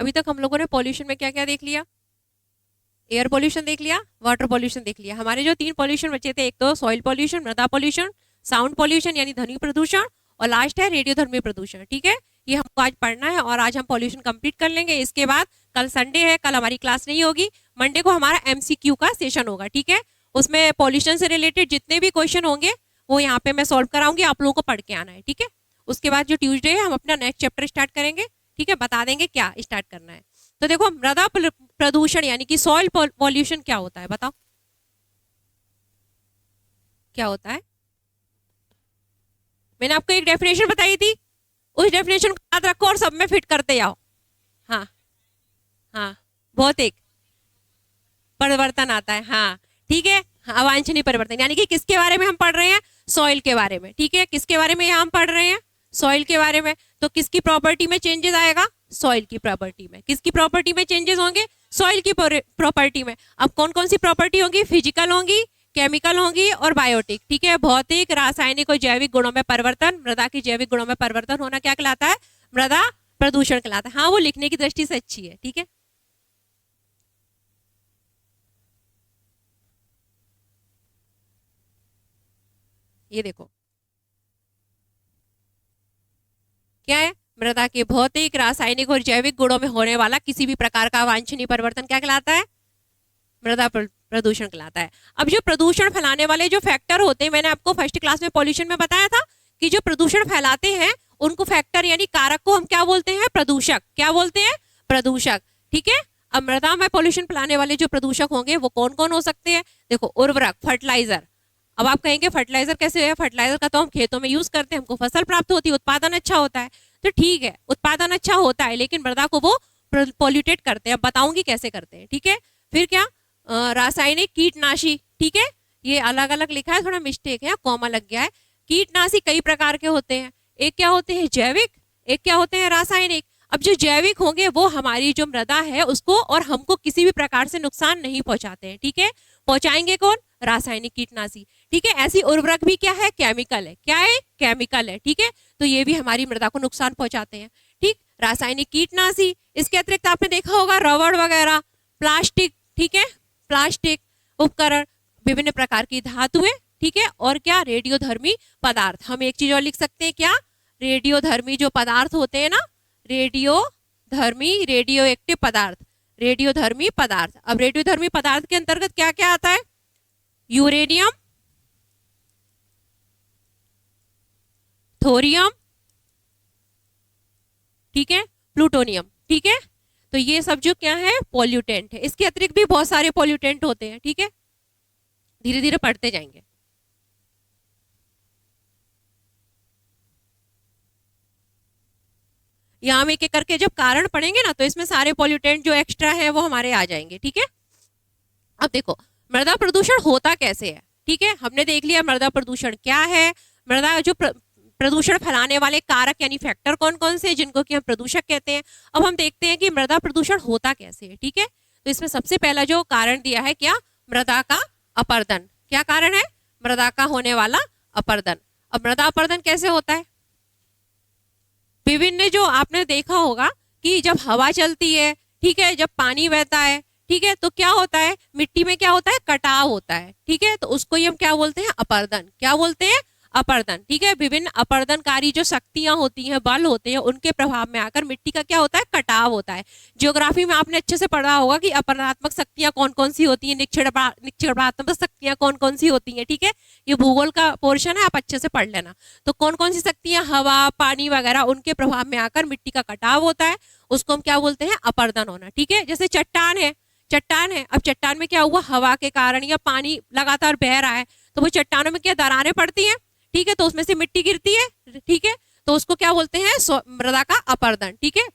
अभी तक हम लोगों ने पॉल्यूशन में क्या क्या देख लिया? एयर पॉल्यूशन देख लिया, वाटर पॉल्यूशन देख लिया। हमारे जो 3 पॉल्यूशन बचे थे, एक तो सॉइल पॉल्यूशन, मृदा पॉल्यूशन, साउंड पॉल्यूशन यानी ध्वनि प्रदूषण, और लास्ट है रेडियोधर्मी प्रदूषण। ठीक है, ये हमको आज पढ़ना है और आज हम पॉल्यूशन कंप्लीट कर लेंगे। इसके बाद कल संडे है, कल हमारी क्लास नहीं होगी। मंडे को हमारा MCQ का सेशन होगा। ठीक है, उसमें पॉल्यूशन से रिलेटेड जितने भी क्वेश्चन होंगे वो यहाँ पे मैं सॉल्व कराऊंगी, आप लोगों को पढ़ के आना है। ठीक है, उसके बाद जो ट्यूसडे है हम अपना नेक्स्ट चैप्टर स्टार्ट करेंगे। ठीक है, बता देंगे क्या स्टार्ट करना है। तो देखो, मृदा प्रदूषण यानी कि सॉइल पॉल्यूशन क्या होता है, बताओ क्या होता है? मैंने आपको एक डेफिनेशन बताई थी, उस डेफिनेशन को याद रखो और सब में फिट करते जाओ। हाँ हाँ, भौतिक परिवर्तन आता है। हाँ ठीक है, अवांछनीय परिवर्तन यानी कि किसके बारे में हम पढ़ रहे हैं? सॉइल के बारे में। ठीक है, किसके बारे में यहाँ हम पढ़ रहे हैं? सॉइल के बारे में। तो किसकी प्रॉपर्टी में चेंजेस आएगा? सॉइल की प्रॉपर्टी में। किसकी प्रॉपर्टी में चेंजेस होंगे? सॉइल की प्रॉपर्टी में। अब कौन कौन सी प्रॉपर्टी होंगी? फिजिकल होंगी, केमिकल होंगी और बायोटिक। ठीक है, भौतिक, रासायनिक और जैविक गुणों में परिवर्तन। मृदा की जैविक गुणों में परिवर्तन होना क्या कहलाता है? मृदा प्रदूषण कहलाता है। हाँ, वो लिखने की दृष्टि से अच्छी है। ठीक है, ये देखो क्या है? मृदा के भौतिक, रासायनिक और जैविक गुणों में होने वाला किसी भी प्रकार का अवांछनीय परिवर्तन क्या कहलाता है? मृदा प्रदूषण कहलाता है। अब जो प्रदूषण फैलाने वाले जो फैक्टर होते हैं, मैंने आपको फर्स्ट क्लास में पॉल्यूशन में बताया था कि जो प्रदूषण फैलाते हैं उनको फैक्टर यानी कारक को हम क्या बोलते हैं? प्रदूषक। क्या बोलते हैं? प्रदूषक। ठीक है, अब मृदा में पॉल्यूशन फैलाने वाले जो प्रदूषक होंगे वो कौन कौन हो सकते हैं? देखो, उर्वरक, फर्टिलाइजर। अब आप कहेंगे फर्टिलाइजर कैसे है? फर्टिलाइजर का तो हम खेतों में यूज करते हैं, हमको फसल प्राप्त होती है, उत्पादन अच्छा होता है। तो ठीक है, उत्पादन अच्छा होता है, लेकिन मृदा को वो पॉल्यूटेट करते हैं। अब बताऊंगी कैसे करते हैं। ठीक है, फिर क्या? रासायनिक कीटनाशी। ठीक है, ये अलग अलग लिखा है, थोड़ा मिस्टेक है, कॉमा लग गया है। कीटनाशी कई प्रकार के होते हैं, एक क्या होते हैं? जैविक, एक क्या होते हैं? रासायनिक। अब जो जैविक होंगे वो हमारी जो मृदा है उसको और हमको किसी भी प्रकार से नुकसान नहीं पहुंचाते हैं। ठीक है, पहुंचाएंगे कौन? रासायनिक कीटनाशी। ठीक है, ऐसी उर्वरक भी क्या है? केमिकल है। क्या है? केमिकल है। ठीक है, तो ये भी हमारी मृदा को नुकसान पहुंचाते हैं। ठीक, रासायनिक कीटनाशी। इसके अतिरिक्त आपने देखा होगा रबड़ वगैरह, प्लास्टिक। ठीक है, प्लास्टिक, उपकरण, विभिन्न प्रकार की धातुएं। ठीक है, और क्या? रेडियोधर्मी पदार्थ। हम एक चीज और लिख सकते हैं, क्या? रेडियोधर्मी जो पदार्थ होते हैं ना, रेडियोधर्मी, रेडियो एक्टिव पदार्थ, रेडियोधर्मी पदार्थ। अब रेडियोधर्मी पदार्थ के अंतर्गत क्या क्या आता है? यूरेनियम, थोरियम, ठीक है, प्लूटोनियम। ठीक है, तो ये सब जो क्या है? पॉल्यूटेंट है। इसके अतिरिक्त भी बहुत सारे पॉल्यूटेंट होते हैं। ठीक है, धीरे धीरे पढ़ते जाएंगे। यहां हम एक एक करके जब कारण पढ़ेंगे ना, तो इसमें सारे पॉल्यूटेंट जो एक्स्ट्रा है वो हमारे आ जाएंगे। ठीक है, अब देखो मृदा प्रदूषण होता कैसे है। ठीक है, हमने देख लिया मृदा प्रदूषण क्या है। मृदा जो प्रदूषण फैलाने वाले कारक यानी फैक्टर कौन कौन से, जिनको कि हम प्रदूषक कहते हैं। अब हम देखते हैं कि मृदा प्रदूषण होता कैसे है। ठीक है, तो इसमें सबसे पहला जो कारण दिया है क्या? मृदा का अपरदन। क्या कारण है? मृदा का होने वाला अपरदन। अब मृदा अपरदन कैसे होता है? विभिन्न जो आपने देखा होगा कि जब हवा चलती है, ठीक है, जब पानी बहता है, ठीक है, तो क्या होता है? मिट्टी में क्या होता है? कटाव होता है। ठीक है, तो उसको ही हम क्या बोलते हैं? अपरदन। क्या बोलते हैं? अपरदन। ठीक है, विभिन्न अपरदनकारी जो शक्तियां होती हैं, बल होते हैं, उनके प्रभाव में आकर मिट्टी का क्या होता है? कटाव होता है। ज्योग्राफी में आपने अच्छे से पढ़ा होगा कि अपरदात्मक शक्तियां कौन कौन सी होती हैं, निक्षेपात्मक शक्तियां कौन कौन सी होती हैं। ठीक है, ये भूगोल का पोर्शन है, आप अच्छे से पढ़ लेना। तो कौन कौन सी शक्तियां, हवा, पानी वगैरह, उनके प्रभाव में आकर मिट्टी का कटाव होता है, उसको हम क्या बोलते हैं? अपरदन होना। ठीक है, जैसे चट्टान है, चट्टान है, अब चट्टान में क्या हुआ? हवा के कारण या पानी लगातार बह रहा है, तो वो चट्टानों में क्या दरारें पड़ती हैं। ठीक है, तो उसमें से मिट्टी गिरती है। ठीक है, तो उसको क्या बोलते हैं? मृदा का अपरदन। ठीक है,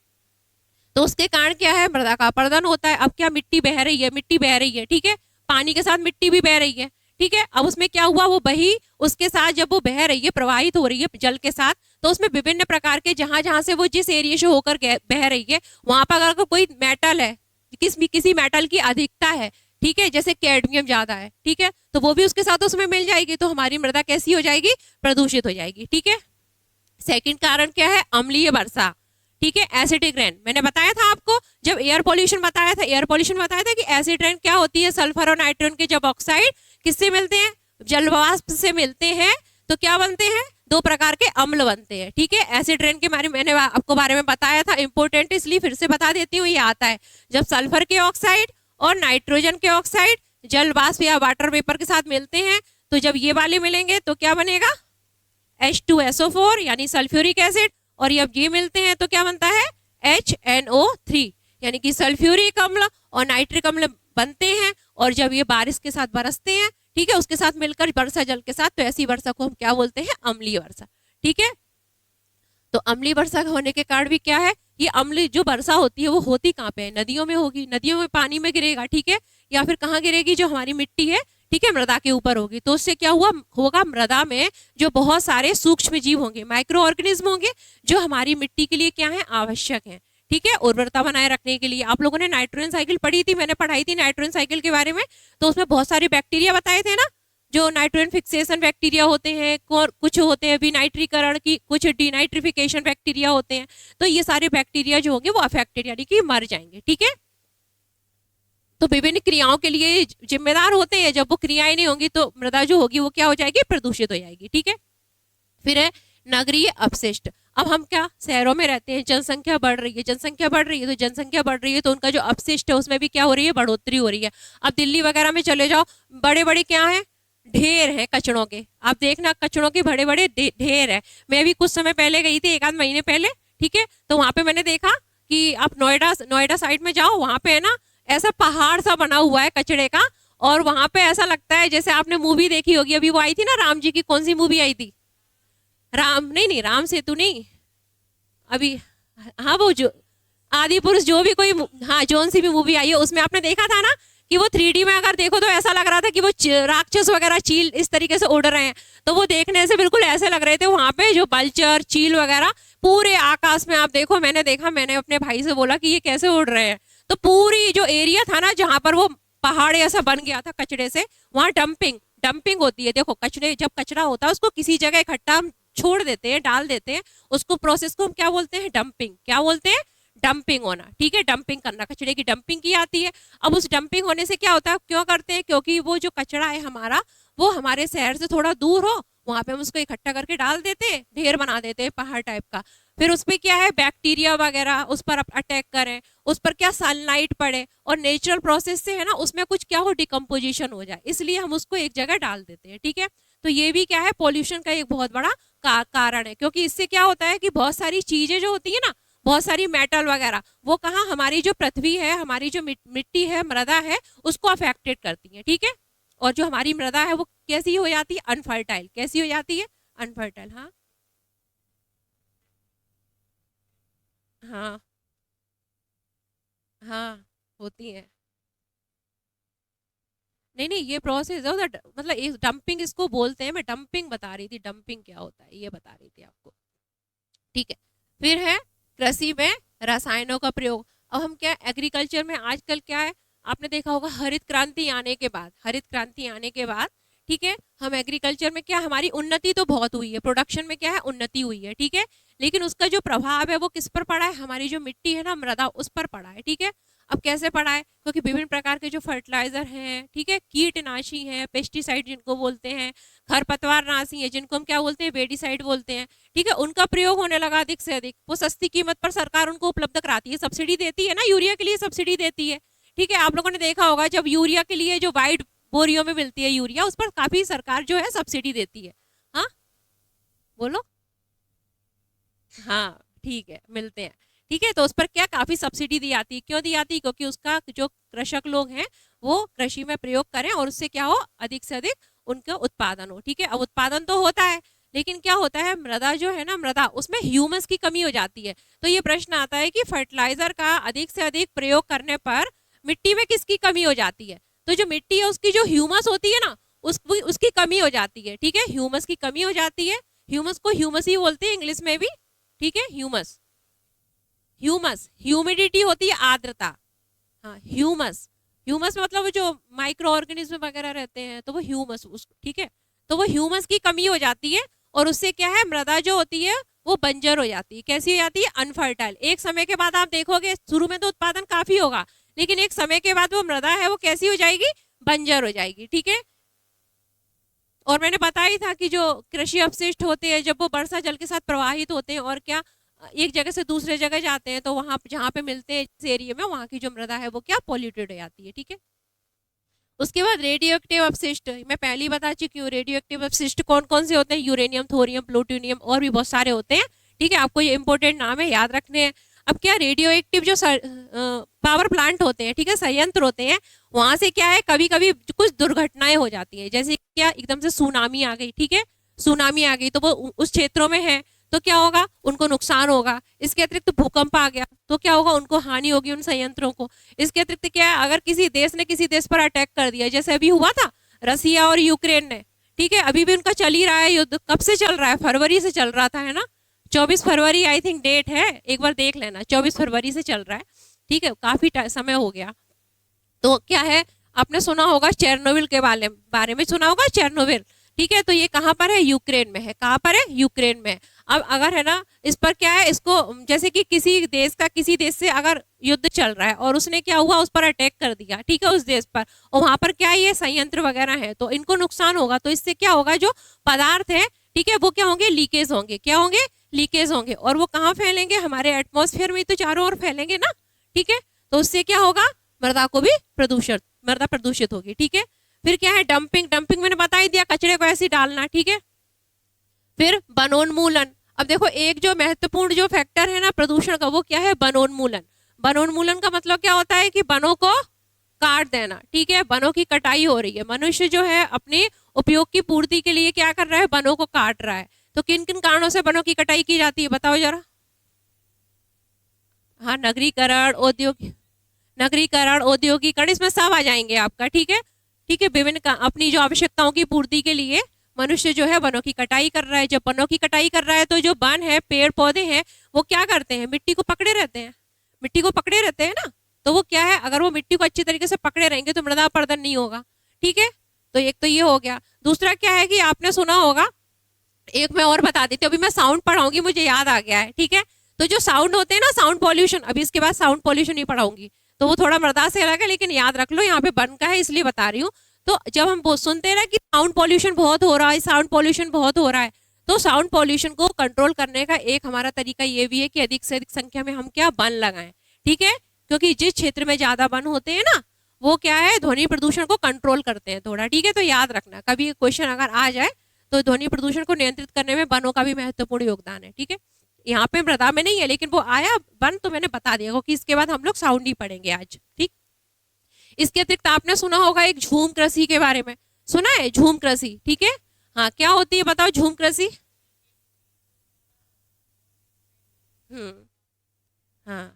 तो उसके कारण क्या है? मृदा का अपरदन होता है। अब क्या? मिट्टी बह रही है, मिट्टी बह रही है। ठीक है, पानी के साथ मिट्टी भी बह रही है। ठीक है, अब उसमें क्या हुआ? वो बही, उसके साथ जब वो बह रही है, प्रवाहित हो रही है जल के साथ, तो उसमें विभिन्न प्रकार के जहां जहां से वो जिस एरिया से होकर बह रही है, वहां पर अगर कोई मेटल है, किसी मेटल की अधिकता है, ठीक है, जैसे कैडमियम ज्यादा है, ठीक है, तो वो भी उसके साथ उसमें मिल जाएगी, तो हमारी मृदा कैसी हो जाएगी? प्रदूषित हो जाएगी। ठीक है, सेकंड कारण क्या है? अम्लीय वर्षा। ठीक है। एसिडिक रेन मैंने बताया था आपको, जब एयर पोल्यूशन बताया था कि एसिड रेन क्या होती है, सल्फर और नाइट्रोजन के जब ऑक्साइड किससे मिलते हैं, जल वाष्प से मिलते हैं, तो क्या बनते हैं, दो प्रकार के अम्ल बनते हैं। ठीक है, एसिड रेन के बारे में मैंने आपको बारे में बताया था, इंपॉर्टेंट इसलिए फिर से बता देती हूँ। ये आता है जब सल्फर के ऑक्साइड और नाइट्रोजन के ऑक्साइड जल वाष्प या वाटर वेपर के साथ मिलते हैं, तो जब ये वाले मिलेंगे तो क्या बनेगा, H2SO4 यानी सल्फ्यूरिक एसिड, और जब ये मिलते हैं तो क्या बनता है, HNO3 यानी कि सल्फ्यूरिक अम्ल और नाइट्रिक अम्ल बनते हैं। और जब ये बारिश के साथ बरसते हैं, ठीक है, उसके साथ मिलकर वर्षा जल के साथ, तो ऐसी वर्षा को हम क्या बोलते हैं, अम्लीय वर्षा। ठीक है, तो अम्लीय वर्षा होने के कारण भी क्या है, ये अम्लीय जो वर्षा होती है वो होती कहाँ पे है, नदियों में होगी, नदियों में पानी में गिरेगा। ठीक है, या फिर कहाँ गिरेगी, जो हमारी मिट्टी है, ठीक है, मृदा के ऊपर होगी। तो उससे क्या हुआ होगा, मृदा में जो बहुत सारे सूक्ष्म जीव होंगे, माइक्रो ऑर्गेनिज्म होंगे, जो हमारी मिट्टी के लिए क्या है, आवश्यक है। ठीक है, उर्वरता बनाए रखने के लिए। आप लोगों ने नाइट्रोजन साइकिल पढ़ी थी, मैंने पढ़ाई थी नाइट्रोजन साइकिल के बारे में, तो उसमें बहुत सारे बैक्टीरिया बताए थे ना, जो नाइट्रोजन फिक्सेशन बैक्टीरिया होते हैं, कुछ होते हैं विनाइट्रीकरण की, कुछ डिनाइट्रिफिकेशन बैक्टीरिया होते हैं। तो ये सारे बैक्टीरिया जो होंगे वो अफेक्टेड यानी कि मर जाएंगे। ठीक है, तो विभिन्न क्रियाओं के लिए जिम्मेदार होते हैं, जब वो क्रियाएं नहीं होंगी तो मृदा जो होगी वो क्या हो जाएगी, प्रदूषित हो जाएगी। ठीक है, फिर है नगरीय अपशिष्ट। अब हम क्या शहरों में रहते हैं, जनसंख्या बढ़ रही है, तो जनसंख्या बढ़ रही है तो उनका जो अपशिष्ट है उसमें भी क्या हो रही है, बढ़ोतरी हो रही है। अब दिल्ली वगैरह में चले जाओ, बड़े बड़े क्या है, ढेर है कचड़ों के, आप देखना कचड़ों के बड़े बड़े ढेर है। मैं भी कुछ समय पहले गई थी, एक आध महीने पहले, ठीक है, तो वहां पे मैंने देखा कि आप नोएडा साइड में जाओ, वहां पे है ना ऐसा पहाड़ सा बना हुआ है कचड़े का, और वहां पे ऐसा लगता है जैसे आपने मूवी देखी होगी, अभी वो आई थी ना राम जी की, कौन सी मूवी आई थी, नहीं राम सेतु नहीं, अभी, हाँ वो जो आदि पुरुष जो भी कोई, हाँ जोन सी भी मूवी आई है, उसमें आपने देखा था ना कि वो 3D में अगर देखो तो ऐसा लग रहा था कि वो राक्षस वगैरह चील इस तरीके से उड़ रहे हैं। तो वो देखने से बिल्कुल ऐसे लग रहे थे वहां पे जो बल्चर चील वगैरह पूरे आकाश में आप देखो, मैंने अपने भाई से बोला कि ये कैसे उड़ रहे हैं। तो पूरी जो एरिया था ना जहां पर वो पहाड़ ऐसा बन गया था कचड़े से, वहां डंपिंग होती है। देखो कचड़े, जब कचरा होता है उसको किसी जगह इकट्ठा हम छोड़ देते हैं, डाल देते हैं, उसको प्रोसेस को हम क्या बोलते हैं, डंपिंग। क्या बोलते हैं, डंपिंग होना। ठीक है, डंपिंग करना, कचड़े की डंपिंग की जाती है। अब उस डंपिंग होने से क्या होता है, क्यों करते हैं, क्योंकि वो जो कचरा है हमारा, वो हमारे शहर से थोड़ा दूर हो, वहां पे हम उसको इकट्ठा करके डाल देते हैं, ढेर बना देते हैं पहाड़ टाइप का। फिर उस पर क्या है, बैक्टीरिया वगैरह उस पर अटैक करें, उस पर क्या सनलाइट पड़े, और नेचुरल प्रोसेस से है ना उसमें कुछ क्या हो, डिकम्पोजिशन हो जाए, इसलिए हम उसको एक जगह डाल देते हैं। ठीक है, तो ये भी क्या है, पॉल्यूशन का एक बहुत बड़ा कारण है, क्योंकि इससे क्या होता है कि बहुत सारी चीजें जो होती है ना, बहुत सारी मेटल वगैरह, वो कहाँ, हमारी जो पृथ्वी है, हमारी जो मिट्टी है, मृदा है, उसको अफेक्टेड करती है। ठीक है, और जो हमारी मृदा है वो कैसी हो जाती है, अनफर्टाइल। कैसी हो जाती है, अनफर्टाइल। हाँ हाँ हाँ, होती है। नहीं नहीं, ये प्रोसेस है मतलब एक डंपिंग इसको बोलते हैं, मैं डंपिंग बता रही थी, डंपिंग क्या होता है ये बता रही थी आपको। ठीक है, फिर है कृषि में रसायनों का प्रयोग। अब हम क्या, एग्रीकल्चर में आजकल क्या है, आपने देखा होगा हरित क्रांति आने के बाद, ठीक है, हम एग्रीकल्चर में क्या, हमारी उन्नति तो बहुत हुई है, प्रोडक्शन में क्या है, उन्नति हुई है। ठीक है, लेकिन उसका जो प्रभाव है वो किस पर पड़ा है, हमारी जो मिट्टी है ना, मृदा, उस पर पड़ा है। ठीक है, अब कैसे पड़ा है, क्योंकि विभिन्न प्रकार के जो फर्टिलाइजर हैं, ठीक है, कीटनाशी हैं, पेस्टिसाइड जिनको बोलते हैं, खरपतवार नाशी है जिनको हम क्या बोलते हैं, वेडिसाइड बोलते हैं। ठीक है, उनका प्रयोग होने लगा अधिक से अधिक, वो सस्ती कीमत पर सरकार उनको उपलब्ध कराती है, सब्सिडी देती है ना, यूरिया के लिए सब्सिडी देती है। ठीक है, आप लोगों ने देखा होगा जब यूरिया के लिए जो वाइट बोरियों में मिलती है यूरिया, उस पर काफी सरकार जो है सब्सिडी देती है। हाँ बोलो, हाँ ठीक है, मिलते हैं। ठीक है, तो उस पर क्या काफी सब्सिडी दी जाती है, क्यों दी जाती है, क्योंकि उसका जो कृषक लोग हैं वो कृषि में प्रयोग करें और उससे क्या हो, अधिक से अधिक उनका उत्पादन हो। ठीक है, अब उत्पादन तो होता है, लेकिन क्या होता है, मृदा जो है ना, मृदा उसमें ह्यूमस की कमी हो जाती है। तो ये प्रश्न आता है कि फर्टिलाइजर का अधिक से अधिक प्रयोग करने पर मिट्टी में किसकी कमी हो जाती है, तो जो मिट्टी है उसकी जो ह्यूमस होती है ना, उसकी कमी हो जाती है। ठीक है, ह्यूमस की कमी हो जाती है, ह्यूमस को ह्यूमस ही बोलते हैं इंग्लिश में भी। ठीक है, ह्यूमस, ह्यूमिडिटी होती है आर्द्रता। हाँ, ह्यूमस, ह्यूमस मतलब वो जो माइक्रो ऑर्गेनिज्म वगैरह रहते हैं, तो वो ह्यूमस, उस ठीक है, तो वो ह्यूमस की कमी हो जाती है, और उससे क्या है, मृदा जो होती है वो बंजर हो जाती है। कैसी हो जाती है? अनफर्टाइल। एक समय के बाद आप देखोगे शुरू में तो उत्पादन काफी होगा, लेकिन एक समय के बाद वो मृदा है वो कैसी हो जाएगी? बंजर हो जाएगी। ठीक है, और मैंने बताया ही था कि जो कृषि अपशिष्ट होते हैं जब वो वर्षा जल के साथ प्रवाहित होते हैं और क्या एक जगह से दूसरे जगह जाते हैं, तो वहां जहाँ पे मिलते हैं इस एरिया में, वहां की जो मृदा है वो क्या पॉल्यूटेड हो जाती है। ठीक है, उसके बाद रेडियो एक्टिव अपशिष्ट, मैं पहले ही बता चुकी हूँ रेडियो एक्टिव अपशिष्ट कौन कौन से होते हैं, यूरेनियम, थोरियम, प्लूटोनियम और भी बहुत सारे होते हैं। ठीक है, आपको ये इंपॉर्टेंट नाम है, याद रखने हैं। अब क्या रेडियो एक्टिव जो पावर प्लांट होते हैं, ठीक है, संयंत्र होते हैं, वहां से क्या है कभी कभी कुछ दुर्घटनाएं हो जाती है, जैसे क्या एकदम से सुनामी आ गई। ठीक है, सुनामी आ गई तो वो उस क्षेत्रों में है तो क्या होगा, उनको नुकसान होगा। इसके अतिरिक्त भूकंप आ गया तो क्या होगा, उनको हानि होगी उन संयंत्रों को। इसके अतिरिक्त क्या है, अगर किसी देश ने किसी देश पर अटैक कर दिया, जैसे अभी हुआ था रसिया और यूक्रेन ने, ठीक है, अभी भी उनका चल ही रहा है युद्ध। कब से चल रहा है? फरवरी से चल रहा था, है ना, 24 फरवरी आई थिंक डेट है, एक बार देख लेना, 24 फरवरी से चल रहा है। ठीक है, काफी समय हो गया। तो क्या है, आपने सुना होगा चेरनोबिल के बारे में सुना होगा, चेरनोबिल। ठीक है, तो ये कहाँ पर है? यूक्रेन में है। कहाँ पर है? यूक्रेन में। अब अगर है ना, इस पर क्या है, इसको जैसे कि किसी देश का किसी देश से अगर युद्ध चल रहा है और उसने क्या हुआ, उस पर अटैक कर दिया, ठीक है, उस देश पर, और वहां पर क्या ये संयंत्र वगैरह है, तो इनको नुकसान होगा। तो इससे क्या होगा, जो पदार्थ है, ठीक है, वो क्या होंगे, लीकेज होंगे। क्या होंगे? लीकेज होंगे। और वो कहाँ फैलेंगे? हमारे एटमॉस्फेयर में तो चारों ओर फैलेंगे ना। ठीक है, तो उससे क्या होगा, मृदा को भी प्रदूषित, मृदा प्रदूषित होगी। ठीक है, फिर क्या है, डंपिंग। डंपिंग मैंने बता ही दिया, कचरे को ऐसे डालना। ठीक है, फिर वनोन्मूलन। अब देखो एक जो महत्वपूर्ण जो फैक्टर है ना प्रदूषण का, वो क्या है? वनोन्मूलन। वनोन्मूलन का मतलब क्या होता है कि वनों को काट देना। ठीक है, वनों की कटाई हो रही है, मनुष्य जो है अपने उपयोग की पूर्ति के लिए क्या कर रहा है, वनों को काट रहा है। तो किन किन कारणों से वनों की कटाई की जाती है, बताओ जरा। हाँ, नगरीकरण, नगरीकरण, औद्योगिकरण, इसमें सब आ जाएंगे आपका। ठीक है, ठीक है, विभिन्न अपनी जो आवश्यकताओं की पूर्ति के लिए मनुष्य जो है वनों की कटाई कर रहा है। जब वनों की कटाई कर रहा है तो जो वन है, पेड़ पौधे हैं, वो क्या करते हैं, मिट्टी को पकड़े रहते हैं, मिट्टी को पकड़े रहते हैं ना। तो वो क्या है, अगर वो मिट्टी को अच्छी तरीके से पकड़े रहेंगे तो मृदा अपरदन नहीं होगा। ठीक है, तो एक तो ये हो गया। दूसरा क्या है कि आपने सुना होगा, एक मैं और बता देती हूँ, अभी मैं साउंड पढ़ाऊंगी, मुझे याद आ गया है। ठीक है, तो जो साउंड होते हैं ना, साउंड पॉल्यूशन, अभी इसके बाद साउंड पॉल्यूशन नहीं पढ़ाऊंगी, तो वो थोड़ा मृदा से अलग है, लेकिन याद रख लो यहाँ पे बन का है इसलिए बता रही हूँ। तो जब हम सुनते हैं ना कि साउंड पॉल्यूशन बहुत हो रहा है, साउंड पॉल्यूशन बहुत हो रहा है, तो साउंड पॉल्यूशन को कंट्रोल करने का एक हमारा तरीका ये भी है कि अधिक से अधिक संख्या में हम क्या, वन लगाएं। ठीक है, क्योंकि जिस क्षेत्र में ज्यादा वन होते हैं ना, वो क्या है, ध्वनि प्रदूषण को कंट्रोल करते हैं थोड़ा। ठीक है, तो याद रखना, कभी क्वेश्चन अगर आ जाए तो ध्वनि प्रदूषण को नियंत्रित करने में वनों का भी महत्वपूर्ण योगदान है। ठीक है, यहाँ पे मृदा में नहीं है, लेकिन वो आया वन तो मैंने बता दिया, क्योंकि इसके बाद हम लोग साउंड ही पढ़ेंगे आज। ठीक, इसके अतिरिक्त आपने सुना होगा एक झूम कृषि के बारे में, सुना है झूम कृषि? ठीक है, हाँ, क्या होती है बताओ झूम कृषि? हाँ,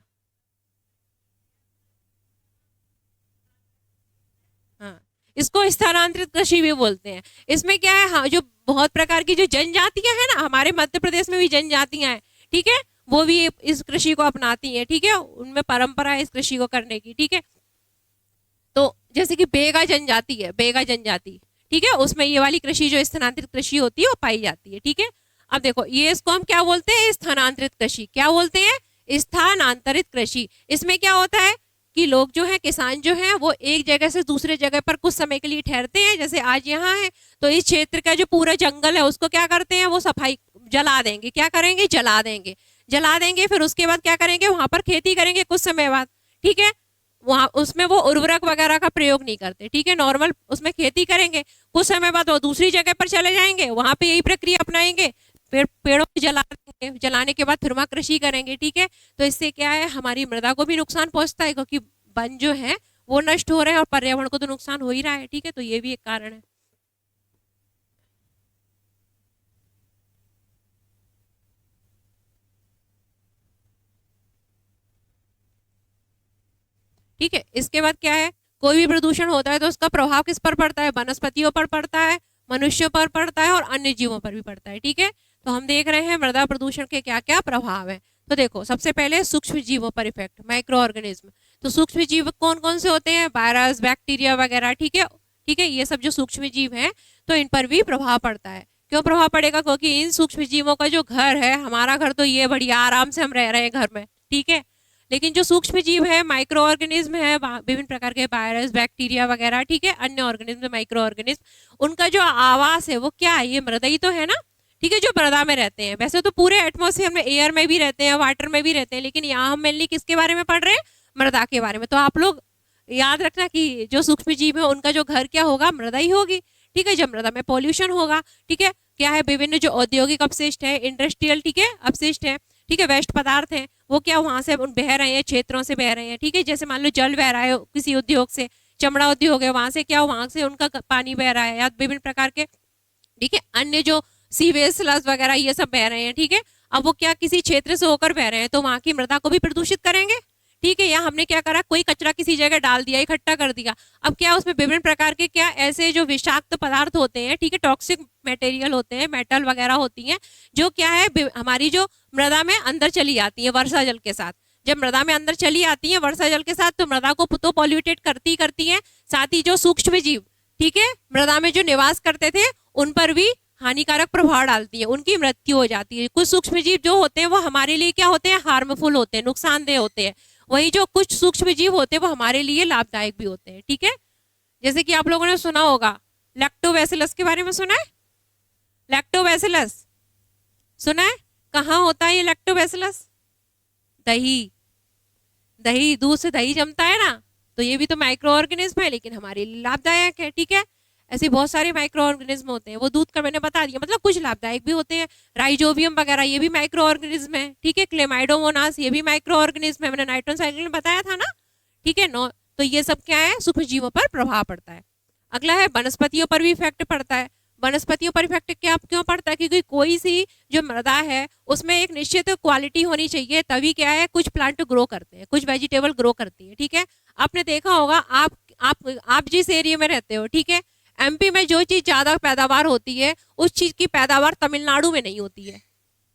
हाँ, इसको स्थानांतरित कृषि भी बोलते हैं। इसमें क्या है, हाँ, जो बहुत प्रकार की जो जनजातियां हैं ना, हमारे मध्य प्रदेश में भी जनजातियां हैं, ठीक है, वो भी इस कृषि को अपनाती हैं। ठीक है, उनमें परंपरा है इस कृषि को करने की। ठीक है, तो जैसे कि बेगा जनजाति है, बेगा जनजाति, ठीक है, उसमें ये वाली कृषि जो स्थानांतरित कृषि होती है वो पाई जाती है। ठीक है, अब देखो ये इसको हम क्या बोलते हैं, स्थानांतरित कृषि। क्या बोलते हैं? स्थानांतरित कृषि। इसमें क्या होता है कि लोग जो है, किसान जो है, वो एक जगह से दूसरे जगह पर कुछ समय के लिए ठहरते हैं। जैसे आज यहाँ है तो इस क्षेत्र का जो पूरा जंगल है उसको क्या करते हैं, वो सफाई, जला देंगे। क्या करेंगे? जला देंगे, जला देंगे। फिर उसके बाद क्या करेंगे, वहां पर खेती करेंगे कुछ समय बाद। ठीक है, वहां उसमें वो उर्वरक वगैरह का प्रयोग नहीं करते। ठीक है, नॉर्मल उसमें खेती करेंगे, कुछ समय बाद वो दूसरी जगह पर चले जाएंगे, वहां पे यही प्रक्रिया अपनाएंगे, पेड़ों को जला देंगे, जलाने के बाद फिर वहां कृषि करेंगे। ठीक है, तो इससे क्या है, हमारी मृदा को भी नुकसान पहुंचता है, क्योंकि वन जो है वो नष्ट हो रहे हैं और पर्यावरण को तो नुकसान हो ही रहा है। ठीक है, तो ये भी एक कारण है। ठीक है, इसके बाद क्या है, कोई भी प्रदूषण होता है तो उसका प्रभाव किस पर पड़ता है? वनस्पतियों पर पड़ता है, मनुष्यों पर पड़ता है और अन्य जीवों पर भी पड़ता है। ठीक है, तो हम देख रहे हैं मृदा प्रदूषण के क्या क्या प्रभाव है। तो देखो, सबसे पहले सूक्ष्म जीवों पर इफेक्ट, माइक्रो ऑर्गेनिज्म। तो सूक्ष्म जीव कौन कौन से होते हैं? वायरस, बैक्टीरिया वगैरह। ठीक है, ठीक है, ये सब जो सूक्ष्म जीव हैं तो इन पर भी प्रभाव पड़ता है, क्यों प्रभाव पड़ेगा? क्योंकि इन सूक्ष्म जीवों का जो घर है, हमारा घर तो ये बढ़िया आराम से हम रह रहे हैं घर में, ठीक है, लेकिन जो सूक्ष्म जीव है, माइक्रो ऑर्गेनिज्म है, विभिन्न प्रकार के वायरस, बैक्टीरिया वगैरह, ठीक है, अन्य ऑर्गेनिज्म, माइक्रो ऑर्गेनिज्म, उनका जो आवास है वो क्या है? ये मृदा ही तो है ना, ठीक है, जो मृदा में रहते हैं। वैसे तो पूरे एटमॉस्फेयर में, एयर में भी रहते हैं, वाटर में भी रहते हैं, लेकिन यहाँ हम मेनली किसके बारे में पढ़ रहे हैं? मृदा के बारे में। तो आप लोग याद रखना कि जो सूक्ष्म जीव है उनका जो घर क्या होगा? मृदा ही होगी, ठीक है। जब मृदा में पॉल्यूशन होगा, ठीक है, क्या है, विभिन्न जो औद्योगिक अपशिष्ट है, इंडस्ट्रियल, ठीक है, अपशिष्ट है, ठीक है, वेस्ट पदार्थ है, वो क्या वहां से बह रहे हैं, क्षेत्रों से बह रहे हैं, ठीक है। जैसे मान लो जल बह रहा है किसी उद्योग से, चमड़ा उद्योग है, वहां से क्या, वहां से उनका पानी बह रहा है, या विभिन्न प्रकार के, ठीक है, अन्य जो सीवेज स्लज वगैरह ये सब बह रहे हैं, ठीक है। अब वो क्या किसी क्षेत्र से होकर बह रहे हैं, तो वहां की मृदा को भी प्रदूषित करेंगे, ठीक है। या हमने क्या करा, कोई कचरा किसी जगह डाल दिया, इकट्ठा कर दिया, अब क्या उसमें विभिन्न प्रकार के क्या ऐसे जो विषाक्त पदार्थ होते हैं, ठीक है, टॉक्सिक मटेरियल होते हैं, मेटल वगैरह होती हैं, जो क्या है हमारी जो मृदा में अंदर चली आती है वर्षा जल के साथ। जब मृदा में अंदर चली आती है वर्षा जल के साथ, तो मृदा को तो पॉल्यूटेट करती हैं, साथ ही जो सूक्ष्म जीव, ठीक है, मृदा में जो निवास करते थे उन पर भी हानिकारक प्रभाव डालती है, उनकी मृत्यु हो जाती है। कुछ सूक्ष्म जीव जो होते हैं वो हमारे लिए क्या होते हैं? हार्मफुल होते हैं, नुकसानदेह होते हैं। वही जो कुछ सूक्ष्म जीव होते हैं वो हमारे लिए लाभदायक भी होते हैं, ठीक है। जैसे कि आप लोगों ने सुना होगा, लैक्टोबैसिलस के बारे में सुना है? लैक्टोबैसिलस सुना है? कहाँ होता है ये लैक्टोबैसिलस? दही, दही, दूध से दही जमता है ना, तो ये भी तो माइक्रो ऑर्गेनिज्म है, लेकिन हमारे लिए लाभदायक है, ठीक है। ऐसे बहुत सारे माइक्रो ऑर्गेनिज्म होते हैं, वो दूध का मैंने बता दिया, मतलब कुछ लाभदायक भी होते हैं। राइजोबियम वगैरह ये भी माइक्रो ऑर्गेनिज्म है, ठीक है। क्लेमाइडोमोनास ये भी माइक्रो ऑर्गेनिज्म है, मैंने नाइट्रोजन साइकिल में बताया था ना, ठीक है। नो, तो ये सब क्या है? सूक्ष्म जीवों पर प्रभाव पड़ता है। अगला है वनस्पतियों पर भी इफेक्ट पड़ता है। वनस्पतियों पर इफेक्ट क्या क्यों पड़ता है? क्योंकि कोई सी जो मृदा है उसमें एक निश्चित क्वालिटी होनी चाहिए, तभी क्या है कुछ प्लांट ग्रो करते हैं, कुछ वेजिटेबल ग्रो करती है, ठीक है। आपने देखा होगा, आप जिस एरिया में रहते हो, ठीक है, एमपी में जो चीज ज्यादा पैदावार होती है उस चीज की पैदावार तमिलनाडु में नहीं होती है,